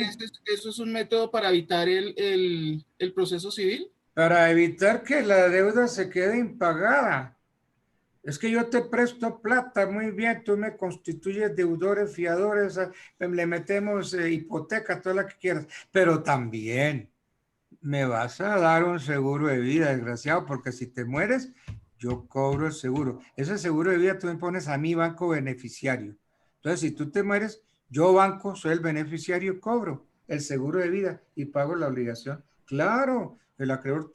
¿Eso es un método para evitar el proceso civil? Para evitar que la deuda se quede impagada. Es que yo te presto plata, muy bien, tú me constituyes deudores, fiadores, le metemos hipoteca, toda la que quieras, pero también me vas a dar un seguro de vida, desgraciado, porque si te mueres, yo cobro el seguro. Ese seguro de vida tú me pones a mi banco beneficiario. Entonces, si tú te mueres, yo banco, soy el beneficiario, cobro el seguro de vida y pago la obligación. Claro, el acreedor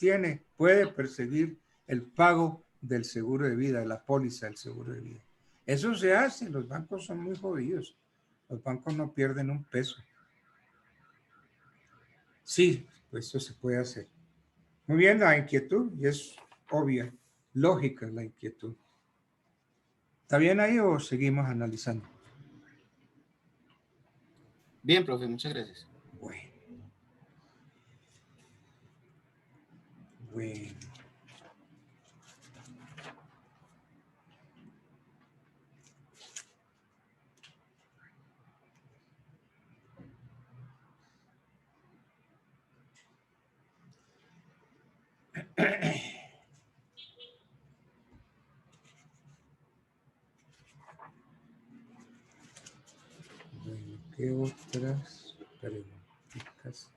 puede perseguir el pago del seguro de vida, de la póliza del seguro de vida. Eso se hace, los bancos son muy jodidos. Los bancos no pierden un peso. Sí, pues eso se puede hacer. Muy bien, la inquietud, y es obvia, lógica la inquietud. ¿Está bien ahí o seguimos analizando? Bien, profe, muchas gracias. Bueno. ¿Qué otras preguntas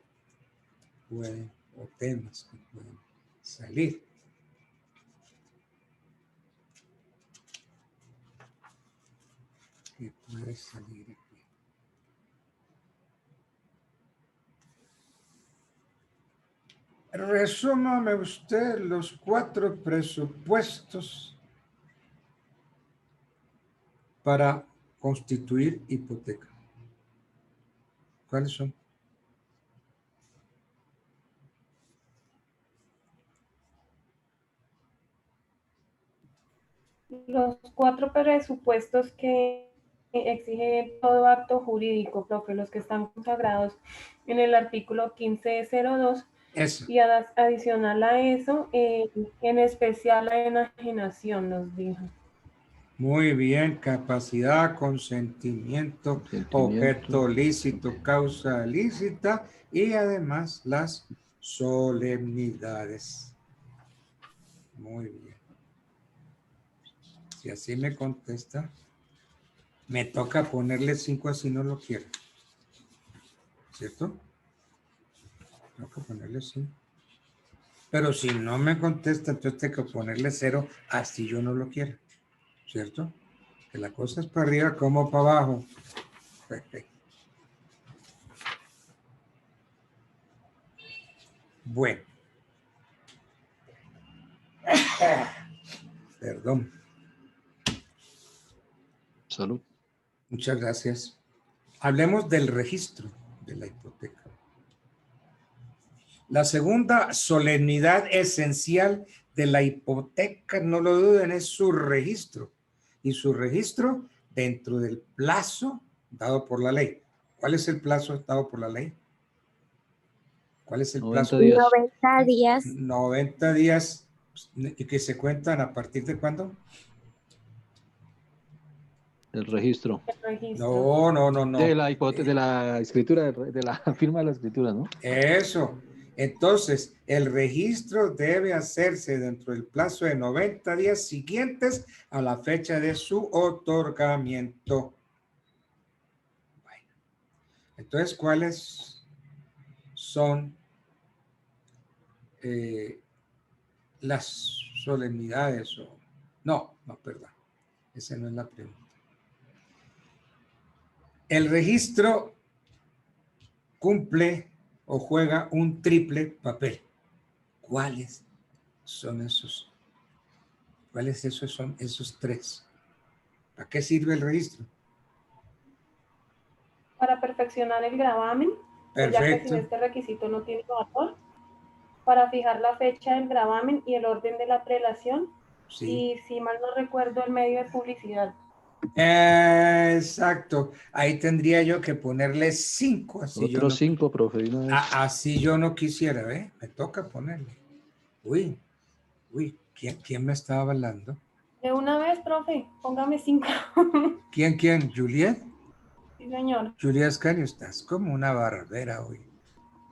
pueden, o temas que pueden salir. Que puede salir aquí. Resúmame usted los 4 presupuestos para constituir hipoteca. ¿Cuáles son? Los 4 presupuestos que exige todo acto jurídico, profe, los que están consagrados en el artículo 1502. Eso. Y adicional a eso, en especial la enajenación, nos dijo. Muy bien, capacidad, consentimiento, objeto lícito, causa lícita y además las solemnidades. Muy bien. Si así me contesta, me toca ponerle 5 así no lo quiero. ¿Cierto? Tengo que ponerle 5. Pero si no me contesta, entonces tengo que ponerle 0 así yo no lo quiero. ¿Cierto? Que la cosa es para arriba como para abajo. Perfecto. Bueno. Perdón. Salud. Muchas gracias. Hablemos del registro de la hipoteca. La segunda solemnidad esencial de la hipoteca, no lo duden, es su registro. Y su registro dentro del plazo dado por la ley. ¿Cuál es el plazo dado por la ley? ¿Cuál es el 90 plazo? días. 90 días. 90 días. ¿Y que se cuentan a partir de cuándo? El registro. No. De la escritura, de la firma de la escritura, ¿no? Eso. Entonces, el registro debe hacerse dentro del plazo de 90 días siguientes a la fecha de su otorgamiento. Bueno. Entonces, ¿cuáles son las solemnidades? No, perdón. Esa no es la pregunta. El registro cumple o juega un triple papel. ¿Cuáles son esos? ¿Cuáles son esos 3? ¿Para qué sirve el registro? Para perfeccionar el gravamen, Perfecto. ya que sin este requisito no tiene valor. Para fijar la fecha del gravamen y el orden de la prelación. Sí. Y si mal no recuerdo, el medio de publicidad. Exacto. Ahí tendría yo que ponerle 5. Otros 5, profe. Así yo no quisiera, ¿ve? Me toca ponerle. Uy, ¿quién me estaba hablando? De una vez, profe, póngame 5. ¿Quién? ¿Juliet? Sí, señor. Juliet Ascanio, estás como una barbera hoy.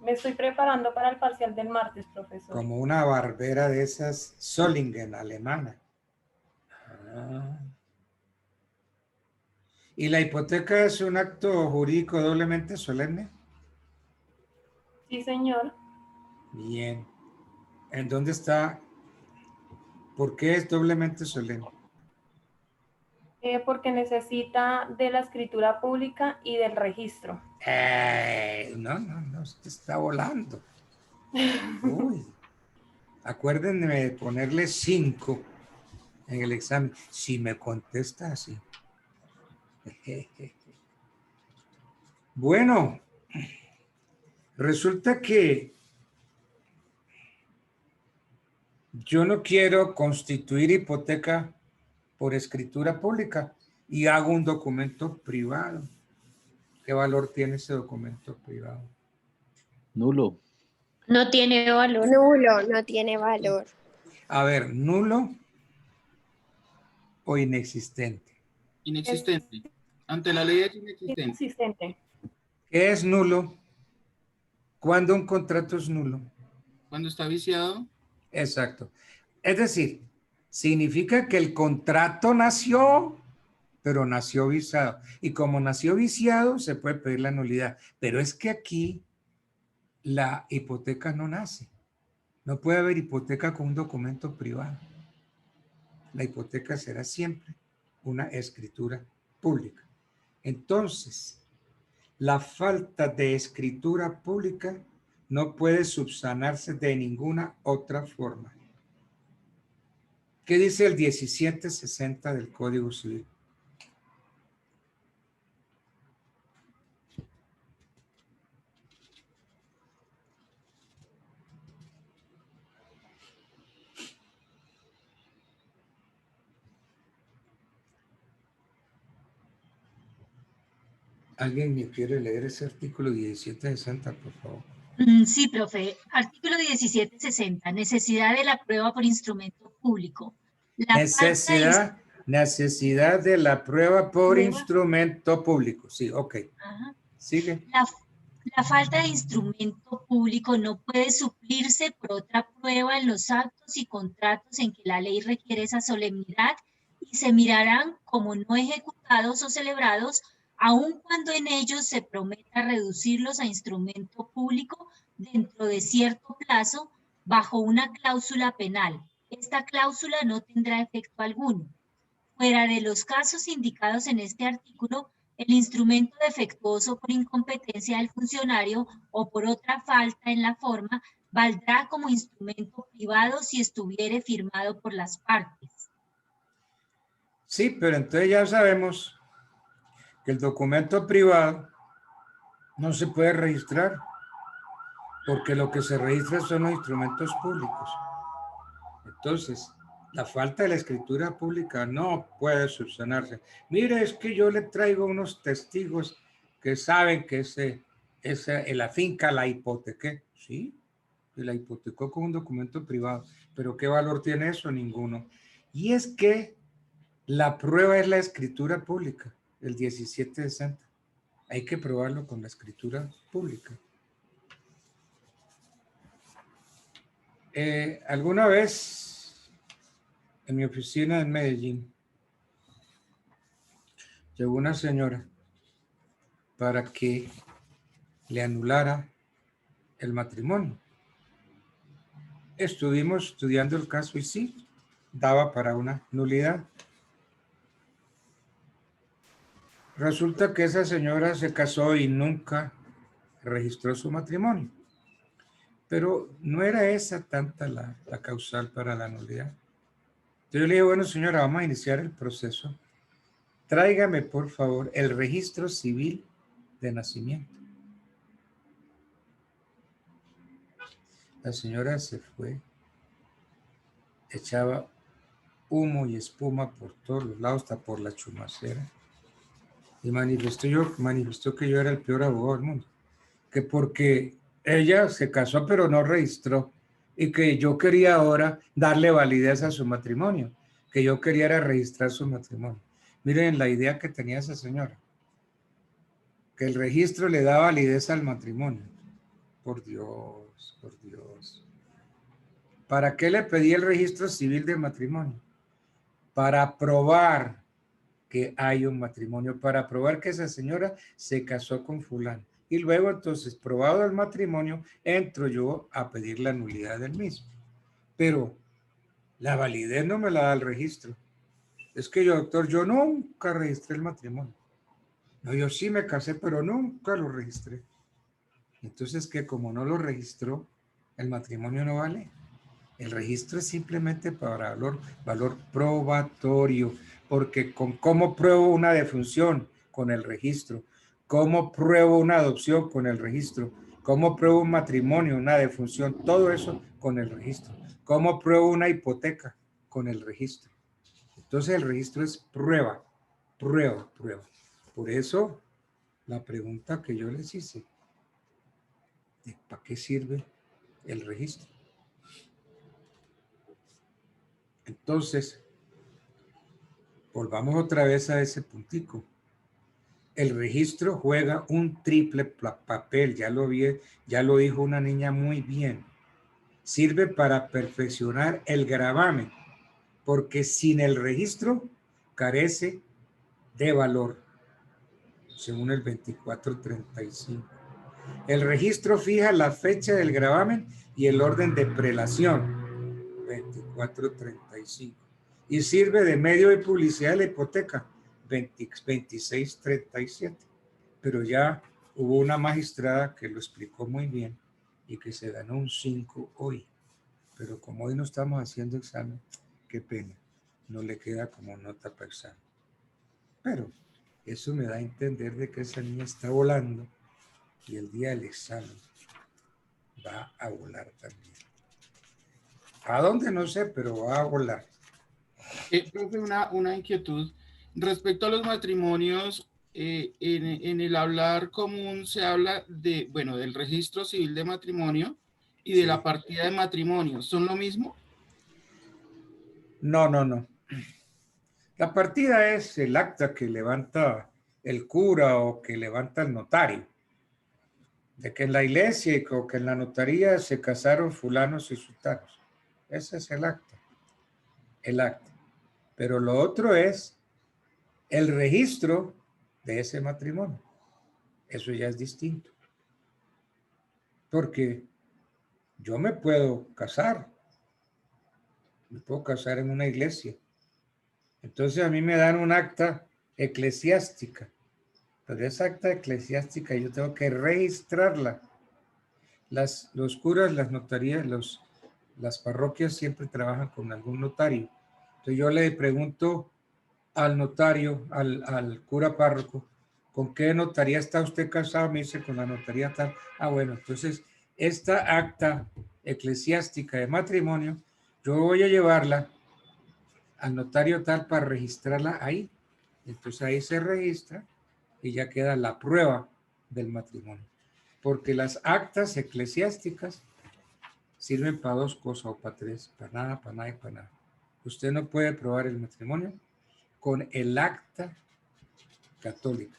Me estoy preparando para el parcial del martes, profesor. Como una barbera de esas Solingen, alemana. ¿Y la hipoteca es un acto jurídico doblemente solemne? Sí, señor. Bien. ¿En dónde está? ¿Por qué es doblemente solemne? Porque necesita de la escritura pública y del registro. No, usted está volando. Uy. Acuérdenme de ponerle 5 en el examen. Si me contesta así. Bueno, resulta que yo no quiero constituir hipoteca por escritura pública y hago un documento privado. ¿Qué valor tiene ese documento privado? Nulo. No tiene valor. Nulo, no tiene valor. A ver, ¿nulo o inexistente? Inexistente. Ante la ley es inexistente. ¿Qué es nulo? ¿Cuándo un contrato es nulo? Cuando está viciado. Exacto. Es decir, significa que el contrato nació, pero nació viciado. Y como nació viciado, se puede pedir la nulidad. Pero es que aquí la hipoteca no nace. No puede haber hipoteca con un documento privado. La hipoteca será siempre una escritura pública. Entonces, la falta de escritura pública no puede subsanarse de ninguna otra forma. ¿Qué dice el 1760 del Código Civil? ¿Alguien me quiere leer ese artículo 1760, por favor? Sí, profe. Artículo 1760. Necesidad de la prueba por instrumento público. La Necesidad de la prueba por Prueba. instrumento público. Sí, ok. Ajá. Sigue. La falta de instrumento público no puede suplirse por otra prueba en los actos y contratos en que la ley requiere esa solemnidad y se mirarán como no ejecutados o celebrados, aun cuando en ellos se prometa reducirlos a instrumento público dentro de cierto plazo bajo una cláusula penal. Esta cláusula no tendrá efecto alguno. Fuera de los casos indicados en este artículo, el instrumento defectuoso por incompetencia del funcionario o por otra falta en la forma valdrá como instrumento privado si estuviere firmado por las partes. Sí, pero entonces ya sabemos que el documento privado no se puede registrar porque lo que se registra son los instrumentos públicos. Entonces, la falta de la escritura pública no puede subsanarse. Mire, es que yo le traigo unos testigos que saben que en la finca la hipotequé. Sí, que la hipotecó con un documento privado. Pero ¿qué valor tiene eso? Ninguno. Y es que la prueba es la escritura pública, el 1760. Hay que probarlo con la escritura pública. ¿Alguna vez en mi oficina en Medellín llegó una señora para que le anulara el matrimonio? Estuvimos estudiando el caso y sí, daba para una nulidad. Resulta que esa señora se casó y nunca registró su matrimonio. Pero no era esa tanta la causal para la nulidad. Entonces yo le dije, bueno, señora, vamos a iniciar el proceso. Tráigame, por favor, el registro civil de nacimiento. La señora se fue, echaba humo y espuma por todos los lados, hasta por la chumacera, y manifestó que yo era el peor abogado del mundo, que porque ella se casó pero no registró, y que yo quería ahora darle validez a su matrimonio, que yo quería era registrar su matrimonio. Miren la idea que tenía esa señora, que el registro le da validez al matrimonio. Por Dios, por Dios. ¿Para qué le pedí el registro civil de matrimonio? Para probar que hay un matrimonio, para probar que esa señora se casó con fulano. Y luego, entonces, probado el matrimonio, entro yo a pedir la nulidad del mismo. Pero la validez no me la da el registro. Es que yo, doctor, yo nunca registré el matrimonio. No, yo sí me casé, pero nunca lo registré. Entonces, que como no lo registró, el matrimonio no vale. El registro es simplemente para valor probatorio, porque ¿cómo pruebo una defunción? Con el registro. ¿Cómo pruebo una adopción? Con el registro. ¿Cómo pruebo un matrimonio, una defunción? Todo eso con el registro. ¿Cómo pruebo una hipoteca? Con el registro. Entonces el registro es prueba. Por eso la pregunta que yo les hice, ¿para qué sirve el registro? Entonces, volvamos otra vez a ese puntico. El registro juega un triple papel, ya lo dijo una niña muy bien. Sirve para perfeccionar el gravamen, porque sin el registro carece de valor, según el 2435. El registro fija la fecha del gravamen y el orden de prelación, 2435. Y sirve de medio de publicidad de la hipoteca, 2637. Pero ya hubo una magistrada que lo explicó muy bien y que se ganó un 5 hoy. Pero como hoy no estamos haciendo examen, qué pena, no le queda como nota para examen. Pero eso me da a entender de que esa niña está volando y el día del examen va a volar también. ¿A dónde? No sé, pero va a volar. Profe, una inquietud. Respecto a los matrimonios, en el hablar común se habla de, bueno, del registro civil de matrimonio y de Sí. la partida de matrimonio. ¿Son lo mismo? No, no, no. La partida es el acta que levanta el cura o que levanta el notario. De que en la iglesia o que en la notaría se casaron fulanos y sutanos. Ese es el acta. El acta. Pero lo otro es el registro de ese matrimonio. Eso ya es distinto. Porque yo me puedo casar. Me puedo casar en una iglesia. Entonces a mí me dan un acta eclesiástica. Pero esa acta eclesiástica yo tengo que registrarla. Los curas, las notarías, las parroquias siempre trabajan con algún notario. Entonces yo le pregunto al notario, al cura párroco, ¿con qué notaría está usted casado? Me dice, con la notaría tal. Ah, bueno, entonces esta acta eclesiástica de matrimonio, yo voy a llevarla al notario tal para registrarla ahí. Entonces ahí se registra y ya queda la prueba del matrimonio. Porque las actas eclesiásticas sirven para dos cosas o para tres, para nada, para nada y para nada. Usted no puede probar el matrimonio con el acta católica.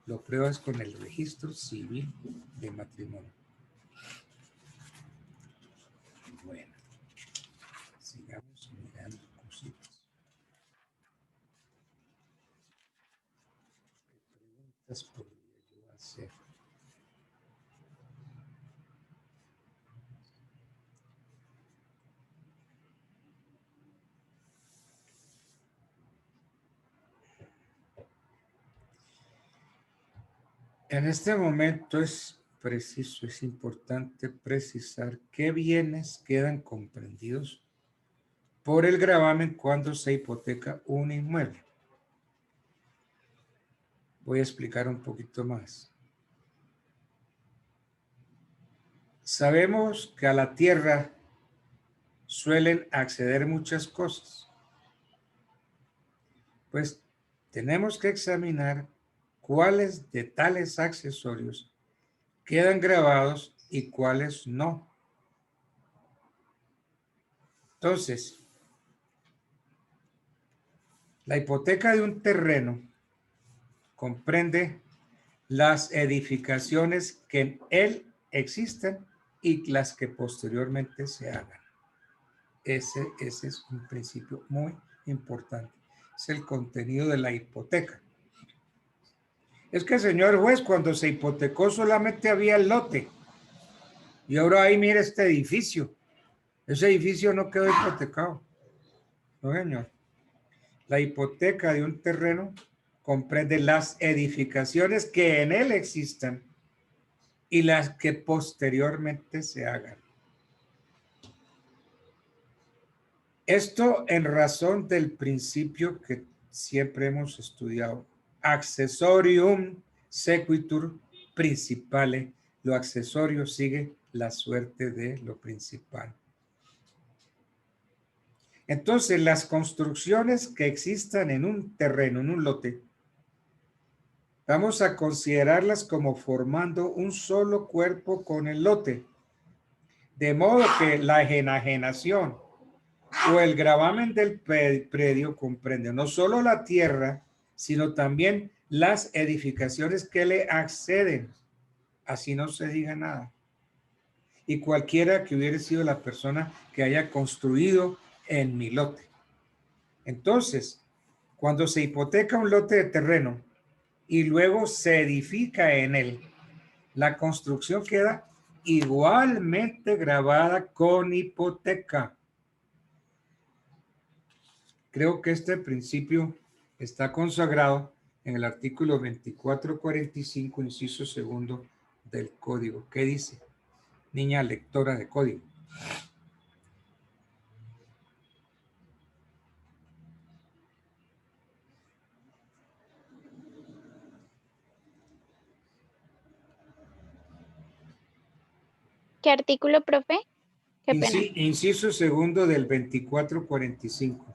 Lo pruebas con el registro civil de matrimonio. Bueno, sigamos mirando cositas. ¿Qué preguntas podría yo hacer? En este momento es preciso, es importante precisar qué bienes quedan comprendidos por el gravamen cuando se hipoteca un inmueble. Voy a explicar un poquito más. Sabemos que a la tierra suelen acceder muchas cosas. Pues tenemos que examinar cuáles de tales accesorios quedan grabados y cuáles no. Entonces, la hipoteca de un terreno comprende las edificaciones que en él existen y las que posteriormente se hagan. Ese es un principio muy importante. Es el contenido de la hipoteca. Es que, señor juez, cuando se hipotecó solamente había el lote. Y ahora ahí mire este edificio. Ese edificio no quedó hipotecado. No, señor. La hipoteca de un terreno comprende las edificaciones que en él existan y las que posteriormente se hagan. Esto en razón del principio que siempre hemos estudiado. Accessorium sequitur principale. Lo accesorio sigue la suerte de lo principal. Entonces, las construcciones que existan en un terreno, en un lote, vamos a considerarlas como formando un solo cuerpo con el lote. De modo que la enajenación o el gravamen del predio comprende no solo la tierra, sino también las edificaciones que le acceden. Así no se diga nada. Y cualquiera que hubiera sido la persona que haya construido en mi lote. Entonces, cuando se hipoteca un lote de terreno y luego se edifica en él, La construcción queda igualmente grabada con hipoteca. Creo que este principio está consagrado en el artículo 2445, inciso segundo del código. ¿Qué dice? Niña lectora de código. ¿Qué artículo, profe? Qué pena. Inciso segundo del 2445.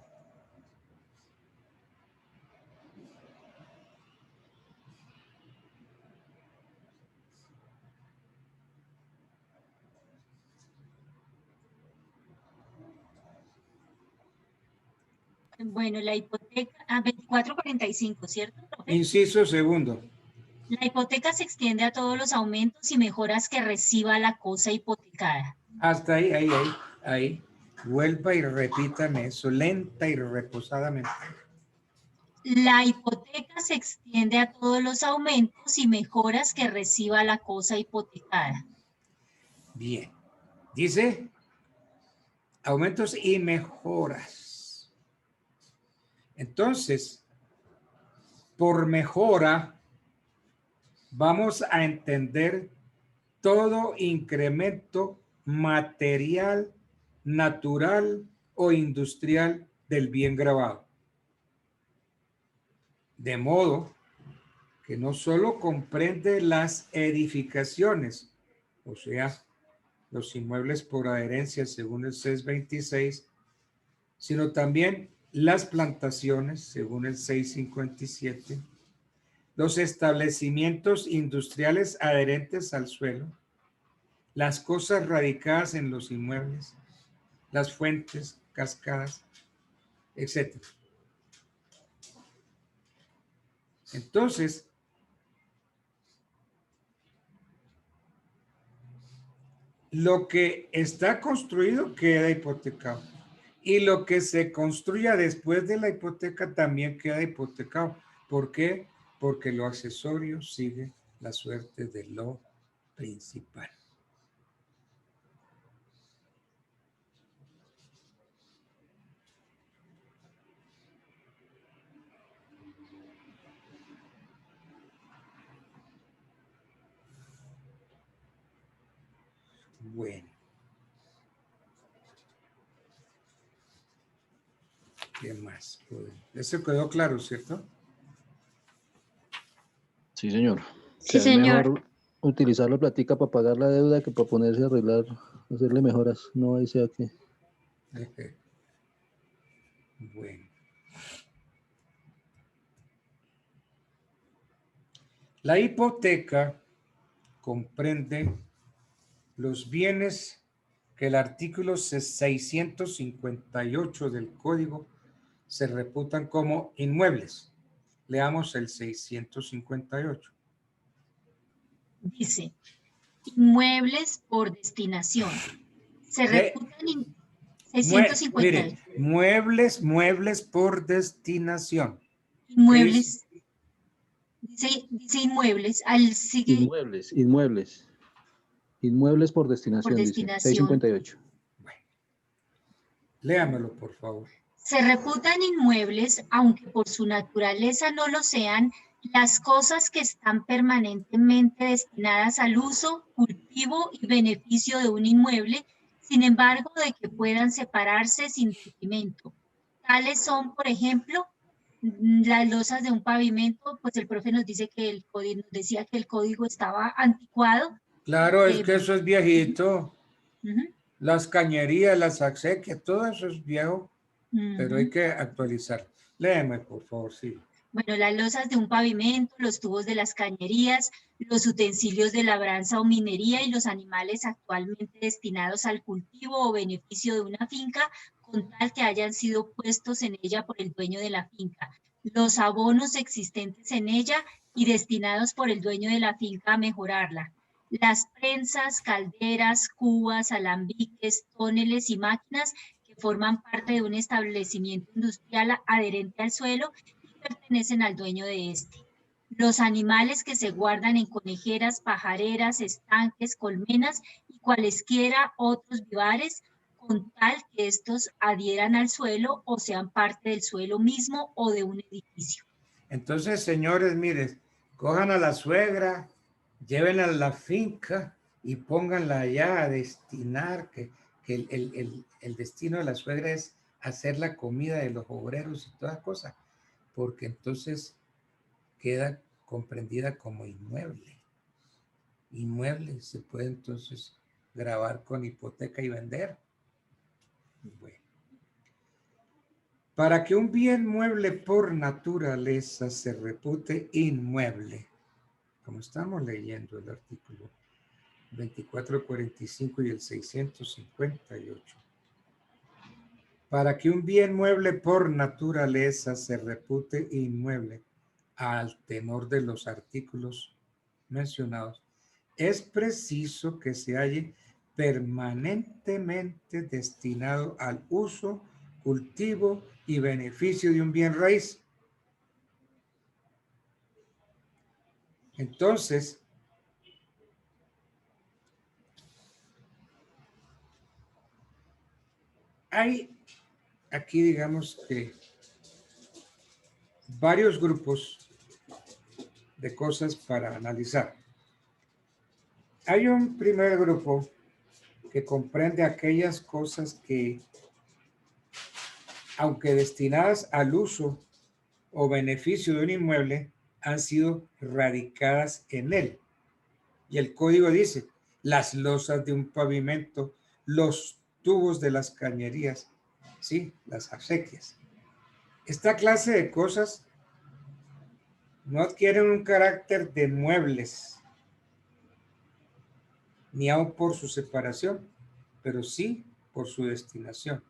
Bueno, la hipoteca, 2445, ¿cierto, profe? Inciso segundo. La hipoteca se extiende a todos los aumentos y mejoras que reciba la cosa hipotecada. Hasta ahí. Vuelva y repítame eso, lenta y reposadamente. La hipoteca se extiende a todos los aumentos y mejoras que reciba la cosa hipotecada. Bien. Dice, aumentos y mejoras. Entonces, por mejora, vamos a entender todo incremento material, natural o industrial del bien grabado. De modo que no solo comprende las edificaciones, o sea, los inmuebles por adherencia según el CES 26, sino también las plantaciones según el 657, los establecimientos industriales adherentes al suelo, las cosas radicadas en los inmuebles, las fuentes, cascadas, etc. Entonces, lo que está construido queda hipotecado y lo que se construya después de la hipoteca también queda hipotecado. ¿Por qué? Porque lo accesorio sigue la suerte de lo principal. Bueno. ¿Qué más? Eso quedó claro, ¿cierto? Sí, señor. Sí, Es señor. mejor utilizar la platica para pagar la deuda que para ponerse a arreglar, hacerle mejoras. No ahí sea que. Bueno. La hipoteca comprende los bienes que el artículo 658 del Código se reputan como inmuebles. Leamos el 658. Dice, inmuebles por destinación. Se reputan 658. Mire, muebles por destinación. Inmuebles. Dice inmuebles. Inmuebles por destinación, Por dice. destinación. 658. Bueno, léamelo, por favor. Se reputan inmuebles, aunque por su naturaleza no lo sean, las cosas que están permanentemente destinadas al uso, cultivo y beneficio de un inmueble, sin embargo, de que puedan separarse sin detrimento. Tales son, por ejemplo, las losas de un pavimento. Pues el profe nos dice que el código, nos decía que el código estaba anticuado. Claro, es que eso es viejito. Uh-huh. Las cañerías, las acequias, todo eso es viejo, pero hay que actualizar. Léeme, por favor, sí. Bueno, las losas de un pavimento, los tubos de las cañerías, los utensilios de labranza o minería y los animales actualmente destinados al cultivo o beneficio de una finca, con tal que hayan sido puestos en ella por el dueño de la finca. Los abonos existentes en ella y destinados por el dueño de la finca a mejorarla. Las prensas, calderas, cubas, alambiques, tóneles y máquinas que forman parte de un establecimiento industrial adherente al suelo y pertenecen al dueño de este. los animales que se guardan en conejeras, pajareras, estanques, colmenas y cualesquiera otros vivares, con tal que estos adhieran al suelo o sean parte del suelo mismo o de un edificio. Entonces, señores, miren, cojan a la suegra, llévenla a la finca y pónganla allá a destinar, que el destino de la suegra es hacer la comida de los obreros y todas cosas, porque entonces queda comprendida como inmueble. Inmueble se puede entonces grabar con hipoteca y vender. Bueno. Para que un bien mueble por naturaleza se repute inmueble, como estamos leyendo el artículo 2445 y el 658, para que un bien mueble por naturaleza se repute inmueble al tenor de los artículos mencionados, es preciso que se halle permanentemente destinado al uso, cultivo y beneficio de un bien raíz. Entonces, hay aquí, digamos que varios grupos de cosas para analizar. Hay un primer grupo que comprende aquellas cosas que, aunque destinadas al uso o beneficio de un inmueble, han sido radicadas en él. Y el código dice, las losas de un pavimento, los tubos de las cañerías, sí, las acequias. Esta clase de cosas no adquieren un carácter de muebles, ni aun por su separación, pero sí por su destinación.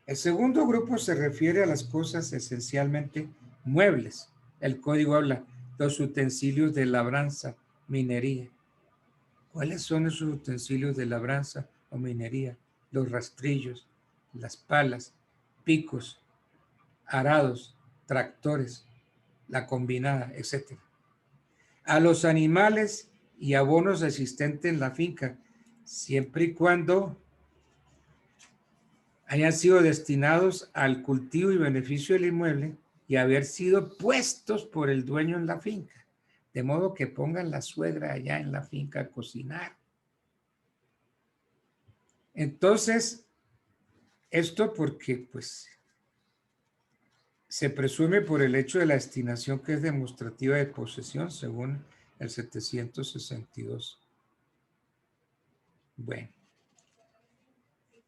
El segundo grupo se refiere a las cosas esencialmente muebles. El código habla de los utensilios de labranza, minería. ¿Cuáles son esos utensilios de labranza o minería? Los rastrillos, las palas, picos, arados, tractores, la combinada, etc. A los animales y abonos existentes en la finca, siempre y cuando hayan sido destinados al cultivo y beneficio del inmueble y haber sido puestos por el dueño en la finca. De modo que pongan la suegra allá en la finca a cocinar. Entonces, esto porque pues se presume por el hecho de la destinación que es demostrativa de posesión según el 762. Bueno.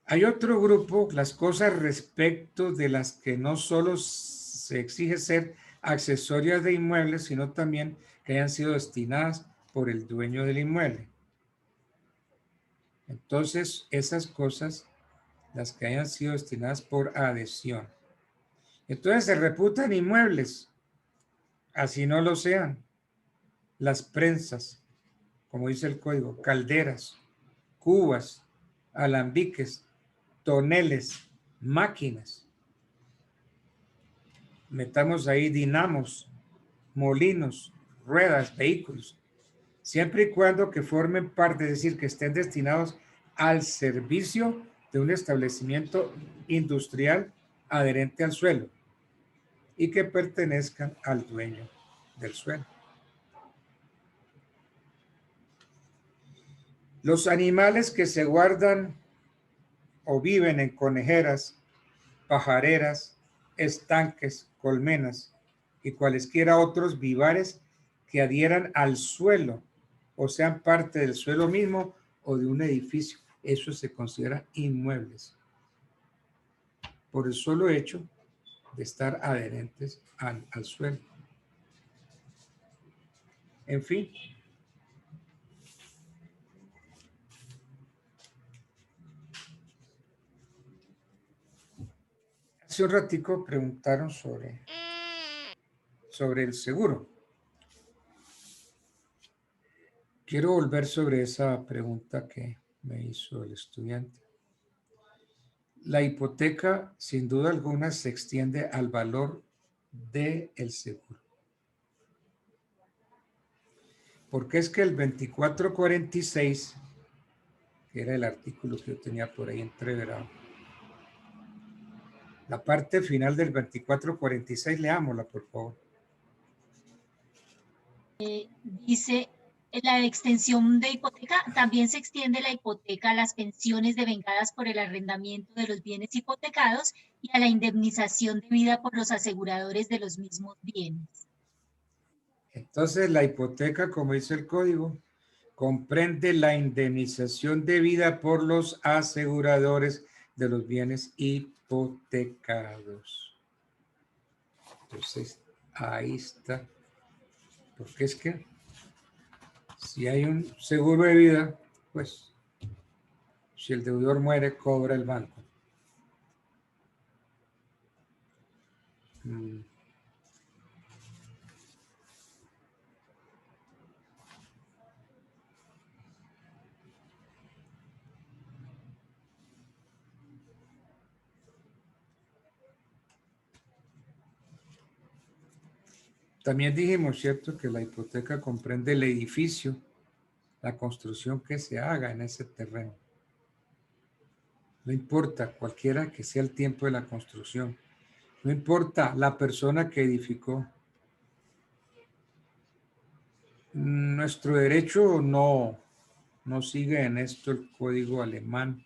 Hay otro grupo, las cosas respecto de las que no solo se exige ser accesorias de inmuebles, sino también que hayan sido destinadas por el dueño del inmueble. Entonces, esas cosas, las que hayan sido destinadas por adhesión. Entonces, se reputan inmuebles, así no lo sean. Las prensas, como dice el código, calderas, cubas, alambiques, toneles, máquinas. Metamos ahí dinamos, molinos, ruedas, vehículos, siempre y cuando que formen parte, es decir, que estén destinados al servicio de un establecimiento industrial adherente al suelo y que pertenezcan al dueño del suelo. Los animales que se guardan o viven en conejeras, pajareras, estanques, colmenas y cualesquiera otros vivares que adhieran al suelo o sean parte del suelo mismo o de un edificio. Eso se considera inmuebles por el solo hecho de estar adherentes al suelo. En fin. Hace un ratico preguntaron sobre el seguro. Quiero volver sobre esa pregunta que me hizo el estudiante. La hipoteca, sin duda alguna, se extiende al valor del seguro. Porque es que el 2446, que era el artículo que yo tenía por ahí entreverado, la parte final del 2446, leámosla, por favor. Dice, la extensión de hipoteca, también se extiende la hipoteca a las pensiones devengadas por el arrendamiento de los bienes hipotecados y a la indemnización debida por los aseguradores de los mismos bienes. Entonces, la hipoteca, como dice el código, comprende la indemnización debida por los aseguradores de los bienes hipotecados. Entonces, ahí está. Porque es que si hay un seguro de vida, pues si el deudor muere, cobra el banco. También dijimos, ¿cierto?, que la hipoteca comprende el edificio, la construcción que se haga en ese terreno. No importa cualquiera que sea el tiempo de la construcción. No importa la persona que edificó. Nuestro derecho no sigue en esto el código alemán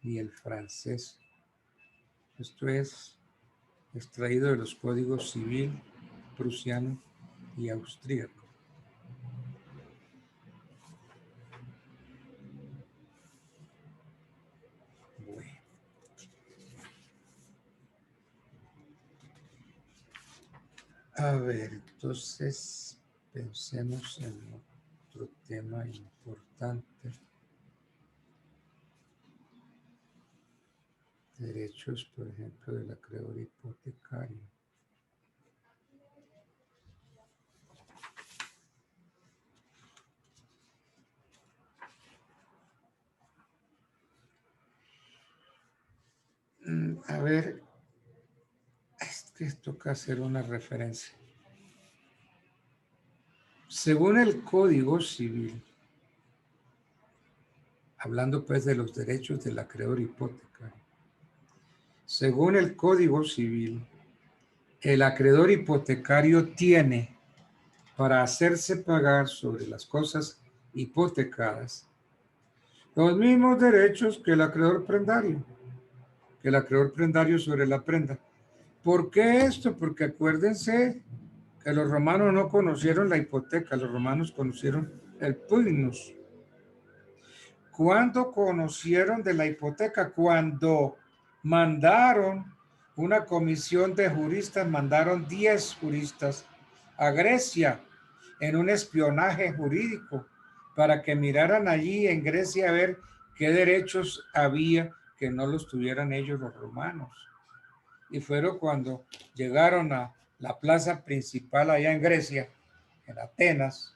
ni el francés. Esto es extraído de los códigos civil, prusiano y austríaco. Bueno. A ver, entonces pensemos en otro tema importante. Derechos, por ejemplo, del acreedor hipotecario. A ver, es que toca hacer una referencia. Según el Código Civil, hablando pues de los derechos del acreedor hipotecario, según el Código Civil, el acreedor hipotecario tiene para hacerse pagar sobre las cosas hipotecadas los mismos derechos que el acreedor prendario, sobre la prenda. ¿Por qué esto? Porque acuérdense que los romanos no conocieron la hipoteca, los romanos conocieron el pugnus. ¿Cuándo conocieron de la hipoteca? Cuando mandaron una comisión de juristas, mandaron 10 juristas a Grecia en un espionaje jurídico para que miraran allí en Grecia a ver qué derechos había que no los tuvieran ellos los romanos. Y fueron cuando llegaron a la plaza principal allá en Grecia, en Atenas,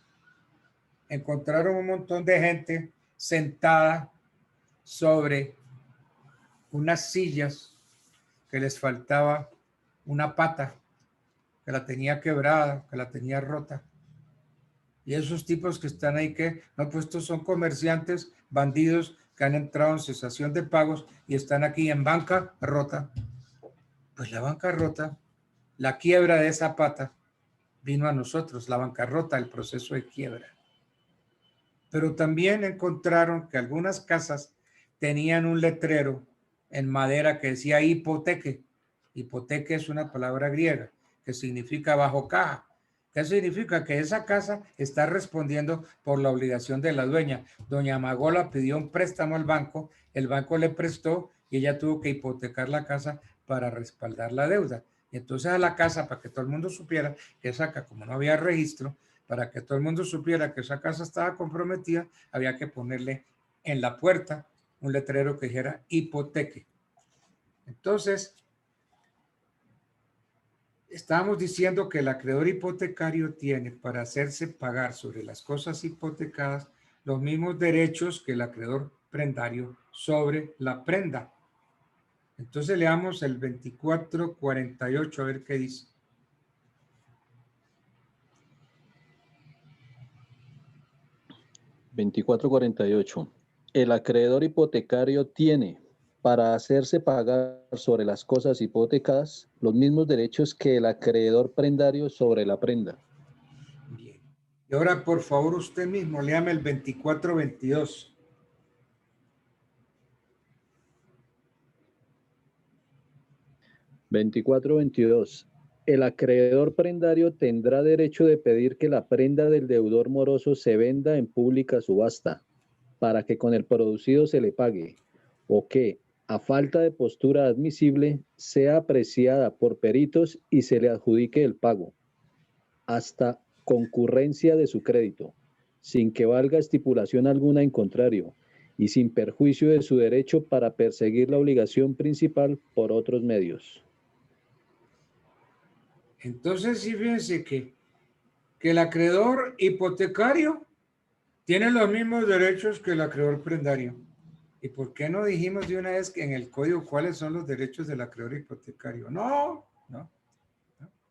encontraron un montón de gente sentada sobre unas sillas que les faltaba una pata, que la tenía quebrada, que la tenía rota. Y esos tipos que están ahí, que no, pues estos son comerciantes, bandidos que han entrado en cesación de pagos y están aquí en banca rota. Pues la bancarrota, la quiebra de esa pata vino a nosotros, la bancarrota, el proceso de quiebra. Pero también encontraron que algunas casas tenían un letrero en madera que decía hipoteque. Hipoteque es una palabra griega que significa bajo caja. ¿Qué significa? Que esa casa está respondiendo por la obligación de la dueña. Doña Magola pidió un préstamo al banco, el banco le prestó y ella tuvo que hipotecar la casa para respaldar la deuda. Y entonces a la casa, para que todo el mundo supiera que esa casa, como no había registro, para que todo el mundo supiera que esa casa estaba comprometida, había que ponerle en la puerta un letrero que dijera hipoteque. Entonces, estábamos diciendo que el acreedor hipotecario tiene para hacerse pagar sobre las cosas hipotecadas los mismos derechos que el acreedor prendario sobre la prenda. Entonces leamos el 2448 a ver qué dice. 2448. El acreedor hipotecario tiene para hacerse pagar sobre las cosas hipotecadas los mismos derechos que el acreedor prendario sobre la prenda. Bien. Y ahora, por favor, usted mismo, léame el 2422. 2422. El acreedor prendario tendrá derecho de pedir que la prenda del deudor moroso se venda en pública subasta para que con el producido se le pague, o que, a falta de postura admisible, sea apreciada por peritos y se le adjudique el pago, hasta concurrencia de su crédito, sin que valga estipulación alguna en contrario, y sin perjuicio de su derecho para perseguir la obligación principal por otros medios. Entonces, sí, fíjense que el acreedor hipotecario tiene los mismos derechos que el acreedor prendario. ¿Y por qué no dijimos de una vez que en el código cuáles son los derechos del acreedor hipotecario? No,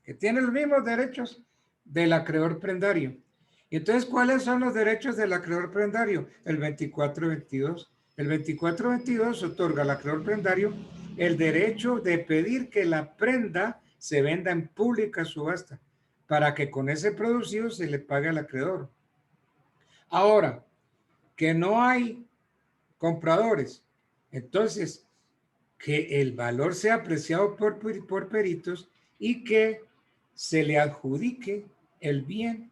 que tiene los mismos derechos del acreedor prendario. Y entonces, ¿cuáles son los derechos del acreedor prendario? El 2422. El 2422 otorga al acreedor prendario el derecho de pedir que la prenda se venda en pública subasta para que con ese producido se le pague al acreedor. Ahora, que no hay compradores, entonces que el valor sea apreciado por peritos y que se le adjudique el bien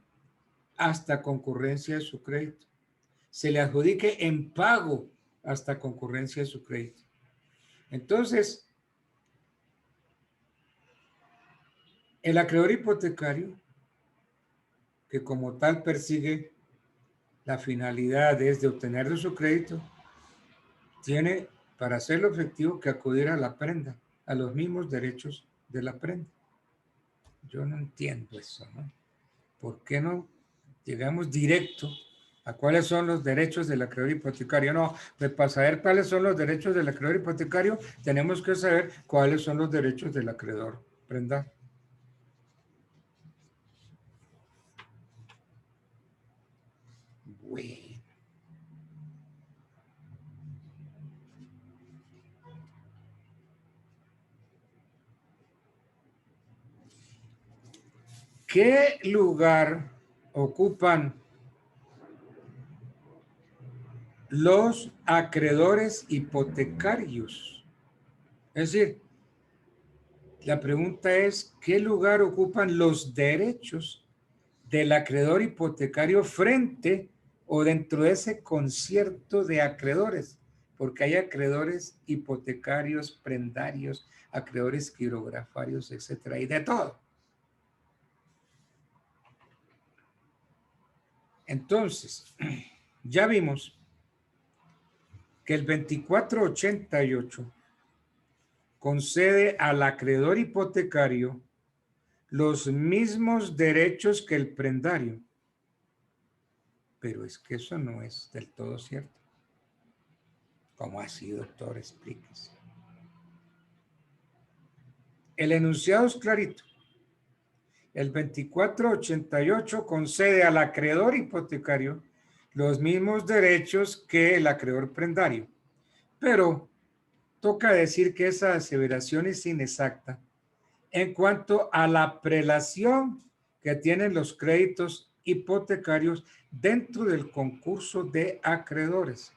hasta concurrencia de su crédito. Se le adjudique en pago hasta concurrencia de su crédito. Entonces, el acreedor hipotecario, que como tal persigue la finalidad es de obtener de su crédito, tiene para hacerlo efectivo que acudir a la prenda, a los mismos derechos de la prenda. Yo no entiendo eso, ¿no? ¿Por qué no llegamos directo a cuáles son los derechos del acreedor hipotecario? No, pues para saber cuáles son los derechos del acreedor hipotecario, tenemos que saber cuáles son los derechos del acreedor prendario. Bueno. ¿Qué lugar ocupan los acreedores hipotecarios? Es decir, la pregunta es, ¿qué lugar ocupan los derechos del acreedor hipotecario frente o dentro de ese concierto de acreedores? Porque hay acreedores hipotecarios, prendarios, acreedores quirografarios, etcétera, y de todo. Entonces, ya vimos que el 2488 concede al acreedor hipotecario los mismos derechos que el prendario. Pero es que eso no es del todo cierto. ¿Cómo así, doctor? Explíquese. El enunciado es clarito. El 2488 concede al acreedor hipotecario los mismos derechos que el acreedor prendario. Pero toca decir que esa aseveración es inexacta en cuanto a la prelación que tienen los créditos hipotecarios dentro del concurso de acreedores.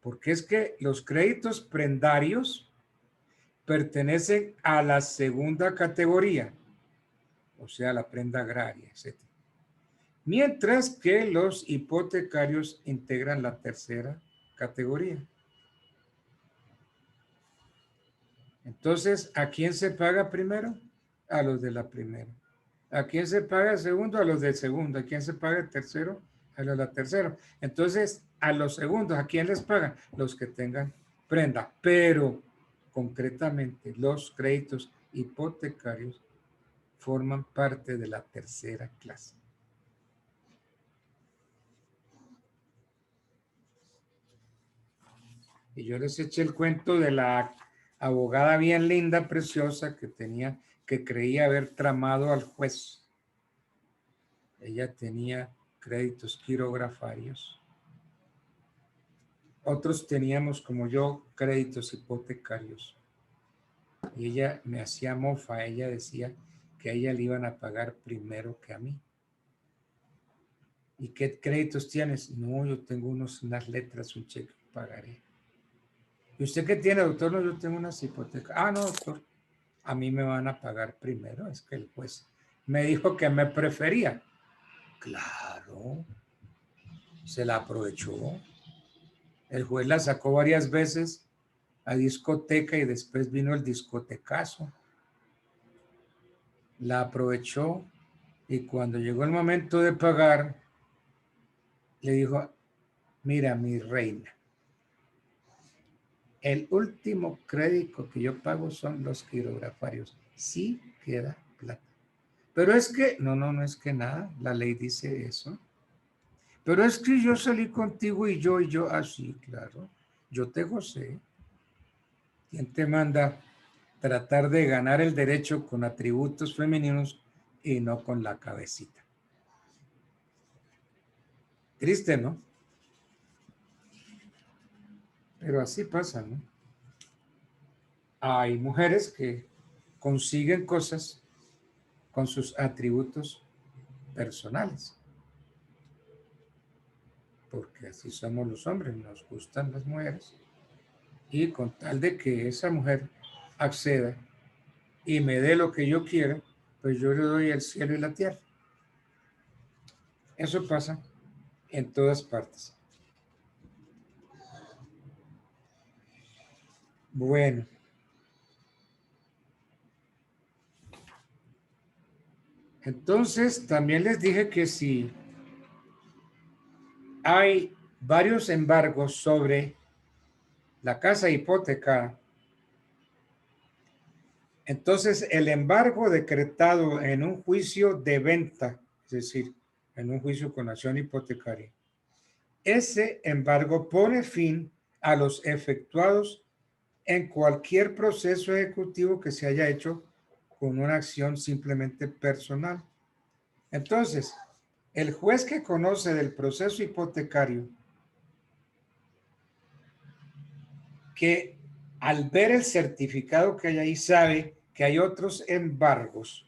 Porque es que los créditos prendarios pertenecen a la segunda categoría, o sea, la prenda agraria, etc. Mientras que los hipotecarios integran la tercera categoría. Entonces, ¿a quién se paga primero? A los de la primera. ¿A quién se paga el segundo? A los del segundo. ¿A quién se paga el tercero? A los de la tercera. Entonces, a los segundos, ¿a quién les pagan? Los que tengan prenda. Pero, concretamente, los créditos hipotecarios forman parte de la tercera clase. Y yo les eché el cuento de la abogada bien linda, preciosa, que creía haber tramado al juez. Ella créditos quirografarios. Otros teníamos, como yo, créditos hipotecarios. Y ella me hacía mofa, ella decía que a ella le iban a pagar primero que a mí. ¿Y qué créditos tienes? No, yo tengo unas letras, un cheque, pagaré. ¿Y usted qué tiene, doctor? No, yo tengo unas hipotecas. Ah, no, doctor, a mí me van a pagar primero. Es que el juez me dijo que me prefería. Claro, se la aprovechó. El juez la sacó varias veces a discoteca y después vino el discotecazo. La aprovechó y cuando llegó el momento de pagar, le dijo, mira, mi reina, el último crédito que yo pago son los quirografarios. Sí queda plata. Pero es que, no es que nada, la ley dice eso. Pero es que yo salí contigo y yo, así, claro, yo te gocé. ¿Quién te manda tratar de ganar el derecho con atributos femeninos y no con la cabecita? Triste, ¿no? Pero así pasa, ¿no? Hay mujeres que consiguen cosas con sus atributos personales. Porque así somos los hombres, nos gustan las mujeres. Y con tal de que esa mujer acceda y me dé lo que yo quiera, pues yo le doy el cielo y la tierra. Eso pasa en todas partes. Bueno. Entonces, también les dije que si hay varios embargos sobre la casa hipotecada, entonces el embargo decretado en un juicio de venta, es decir, en un juicio con acción hipotecaria, ese embargo pone fin a los efectuados en cualquier proceso ejecutivo que se haya hecho con una acción simplemente personal. Entonces, el juez que conoce del proceso hipotecario, que al ver el certificado que hay ahí sabe que hay otros embargos,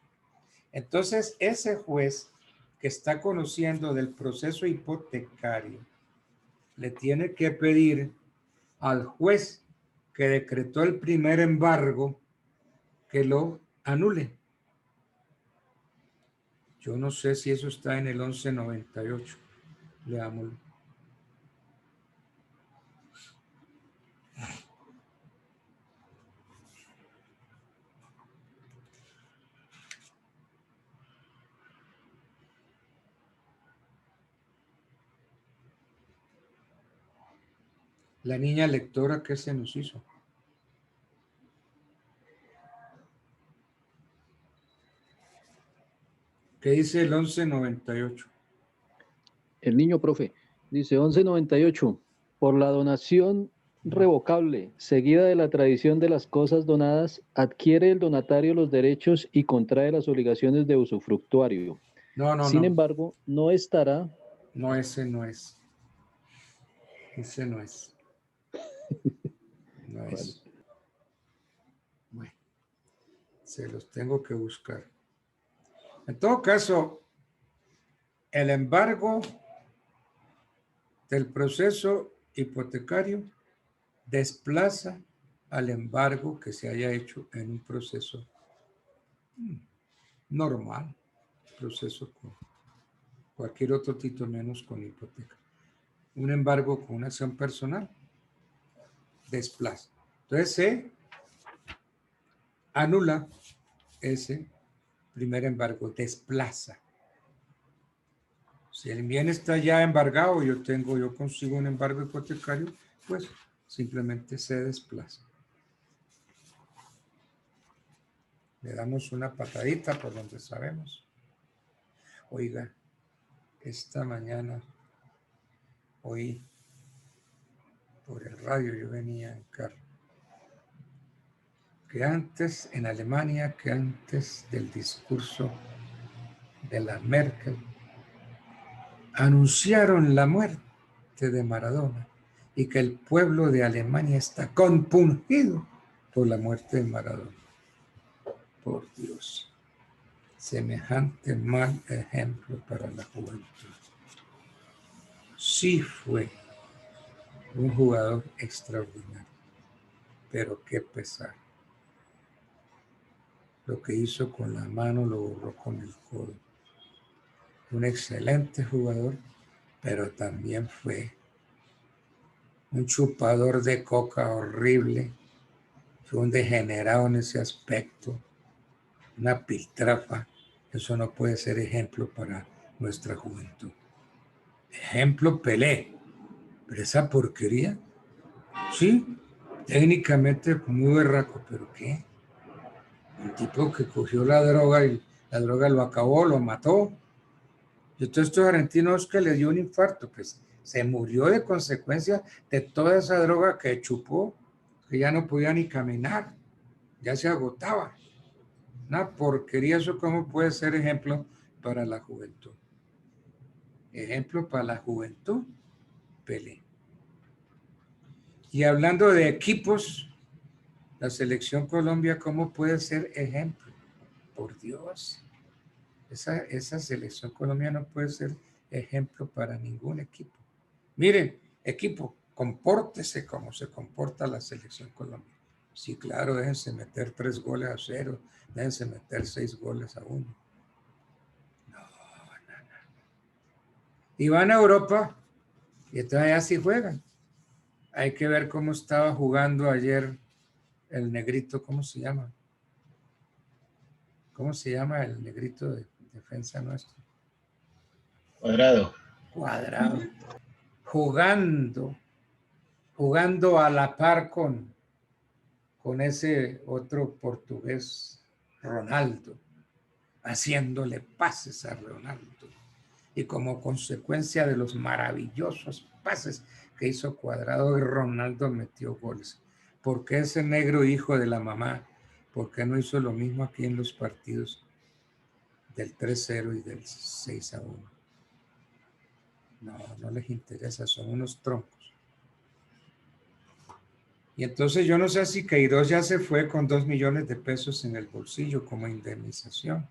entonces ese juez que está conociendo del proceso hipotecario le tiene que pedir al juez que decretó el primer embargo que lo anule. Yo no sé si eso está en el 1198. Leámoslo. La niña lectora, ¿qué se nos hizo? ¿Qué dice el 1198? El niño, profe, dice 1198. Por la donación revocable, seguida de la tradición de las cosas donadas, adquiere el donatario los derechos y contrae las obligaciones de usufructuario. Sin embargo, no estará... No, ese no es. Ese no es. No es. Bueno, se los tengo que buscar. En todo caso, el embargo del proceso hipotecario desplaza al embargo que se haya hecho en un proceso normal, proceso con cualquier otro título menos con hipoteca. Un embargo con una acción personal desplaza. Entonces se anula ese primer embargo, desplaza. Si el bien está ya embargado, yo consigo un embargo hipotecario, pues simplemente se desplaza. Le damos una patadita por donde sabemos. Oiga, esta mañana, oí por el radio, yo venía en carro, que antes en Alemania, que antes del discurso de la Merkel, anunciaron la muerte de Maradona y que el pueblo de Alemania está compungido por la muerte de Maradona. Por Dios, semejante mal ejemplo para la juventud. Sí fue un jugador extraordinario, pero qué pesar. Lo que hizo con la mano lo borró con el codo. Un excelente jugador, pero también fue un chupador de coca horrible, fue un degenerado en ese aspecto, una piltrafa. Eso no puede ser ejemplo para nuestra juventud. Ejemplo Pelé, pero esa porquería, sí, técnicamente muy berraco, pero ¿qué? Un tipo que cogió la droga y la droga lo acabó, lo mató. Y todos estos argentinos que le dio un infarto, pues se murió de consecuencia de toda esa droga que chupó, que ya no podía ni caminar, ya se agotaba. Una porquería, eso cómo puede ser ejemplo para la juventud. Ejemplo para la juventud, Pelé. Y hablando de equipos, la selección Colombia, ¿cómo puede ser ejemplo? Por Dios, esa selección Colombia no puede ser ejemplo para ningún equipo. Miren, equipo, compórtese como se comporta la selección Colombia. Sí, claro, déjense meter 3-0, déjense meter 6-1. No. Y van a Europa y entonces allá sí juegan. Hay que ver cómo estaba jugando ayer el negrito, ¿cómo se llama? ¿Cómo se llama el negrito de defensa nuestro? Cuadrado. Cuadrado. Jugando a la par con ese otro portugués, Ronaldo, haciéndole pases a Ronaldo. Y como consecuencia de los maravillosos pases que hizo Cuadrado, Ronaldo metió goles. ¿Por qué ese negro hijo de la mamá? ¿Por qué no hizo lo mismo aquí en los partidos del 3-0 y del 6-1? No, no les interesa, son unos troncos. Y entonces yo no sé si Queiroz ya se fue con 2 millones de pesos en el bolsillo como indemnización.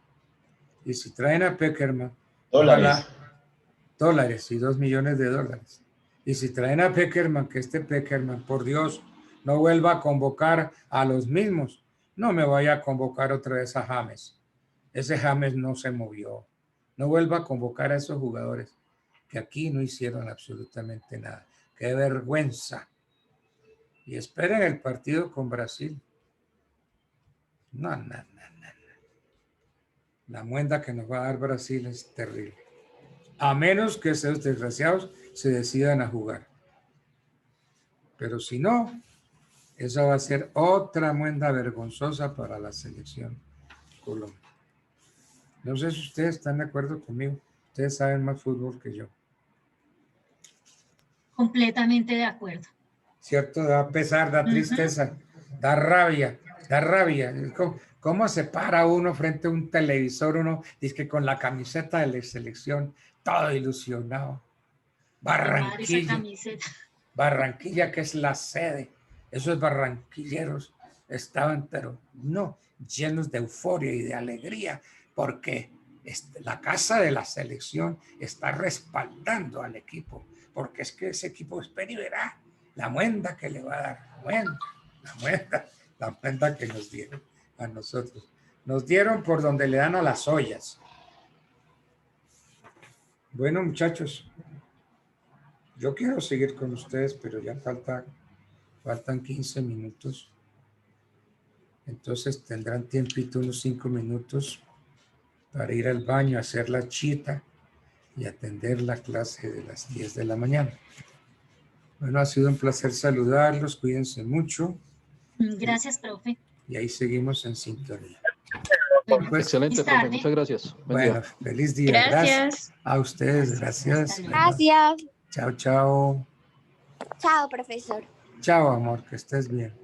Y si traen a Pekerman, Dólares. ojalá, dólares y 2 millones de dólares. Y si traen a Pekerman, que este Pekerman, por Dios, no vuelva a convocar a los mismos. No me vaya a convocar otra vez a James. Ese James no se movió. No vuelva a convocar a esos jugadores que aquí no hicieron absolutamente nada. ¡Qué vergüenza! Y esperen el partido con Brasil. No. La muenda que nos va a dar Brasil es terrible. A menos que esos desgraciados se decidan a jugar. Pero si no, esa va a ser otra muenda vergonzosa para la selección Colombia. No sé si ustedes están de acuerdo conmigo. Ustedes saben más fútbol que yo. Completamente de acuerdo. ¿Cierto? Da pesar, da tristeza, da rabia, da rabia. ¿Cómo se para uno frente a un televisor? Uno dice que con la camiseta de la selección, todo ilusionado. Barranquilla, Barranquilla, que es la sede. Esos barranquilleros estaban, pero no, llenos de euforia y de alegría, porque la casa de la selección está respaldando al equipo, porque es que ese equipo espera y verá la muenda que le va a dar, la muenda que nos dieron a nosotros. Nos dieron por donde le dan a las ollas. Bueno, muchachos, yo quiero seguir con ustedes, pero ya faltan 15 minutos. Entonces tendrán tiempito, unos 5 minutos para ir al baño, hacer la chita y atender la clase de las 10 de la mañana. Bueno, ha sido un placer saludarlos, cuídense mucho. Gracias, profe. Y ahí seguimos en sintonía. Bueno, Pues, excelente, profe. Muchas gracias. Buen bueno, día. feliz día. Gracias. A ustedes, gracias. Gracias. Chao, chao. Chao, profesor. Chao, amor, que estés bien.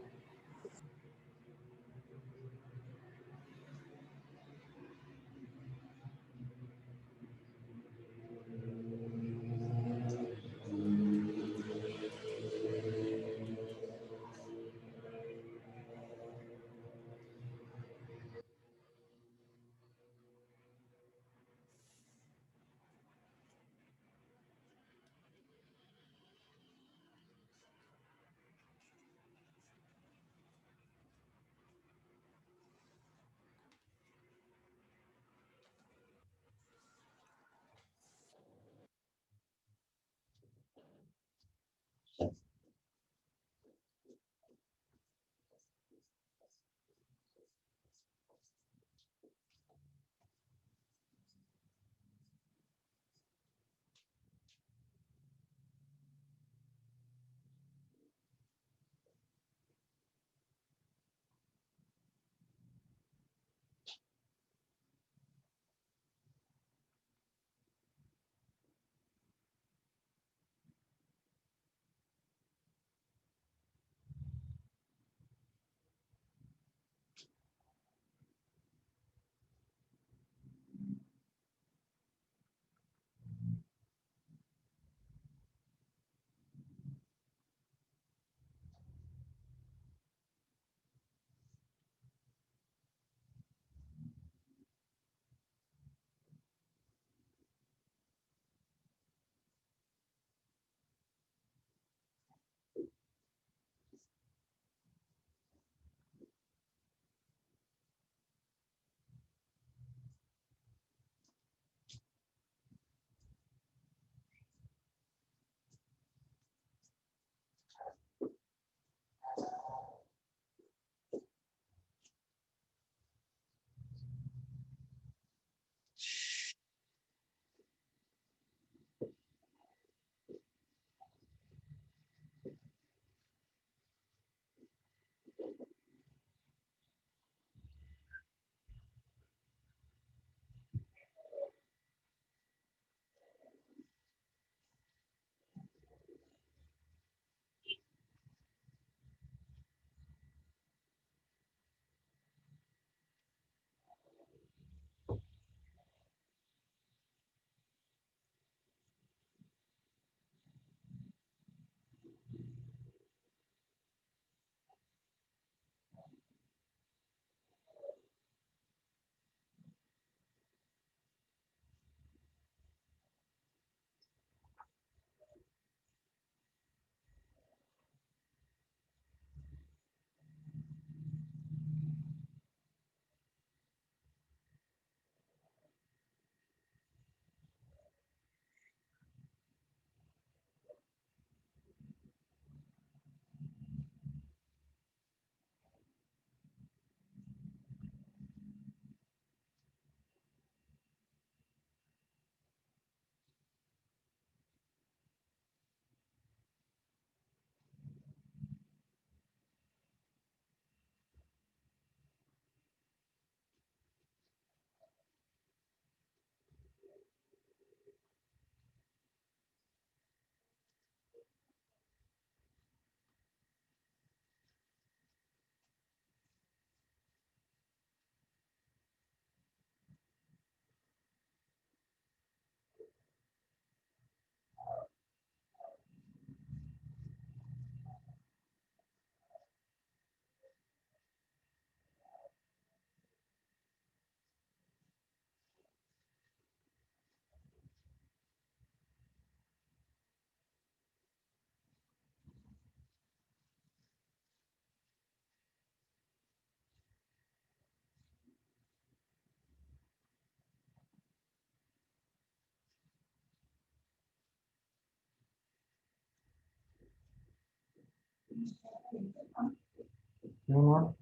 No,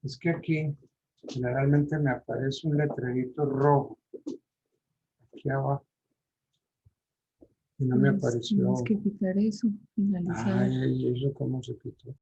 es que aquí generalmente me aparece un letrerito rojo aquí abajo y no me apareció. Tienes que quitar eso, finalizar. Ay, eso cómo se quitó.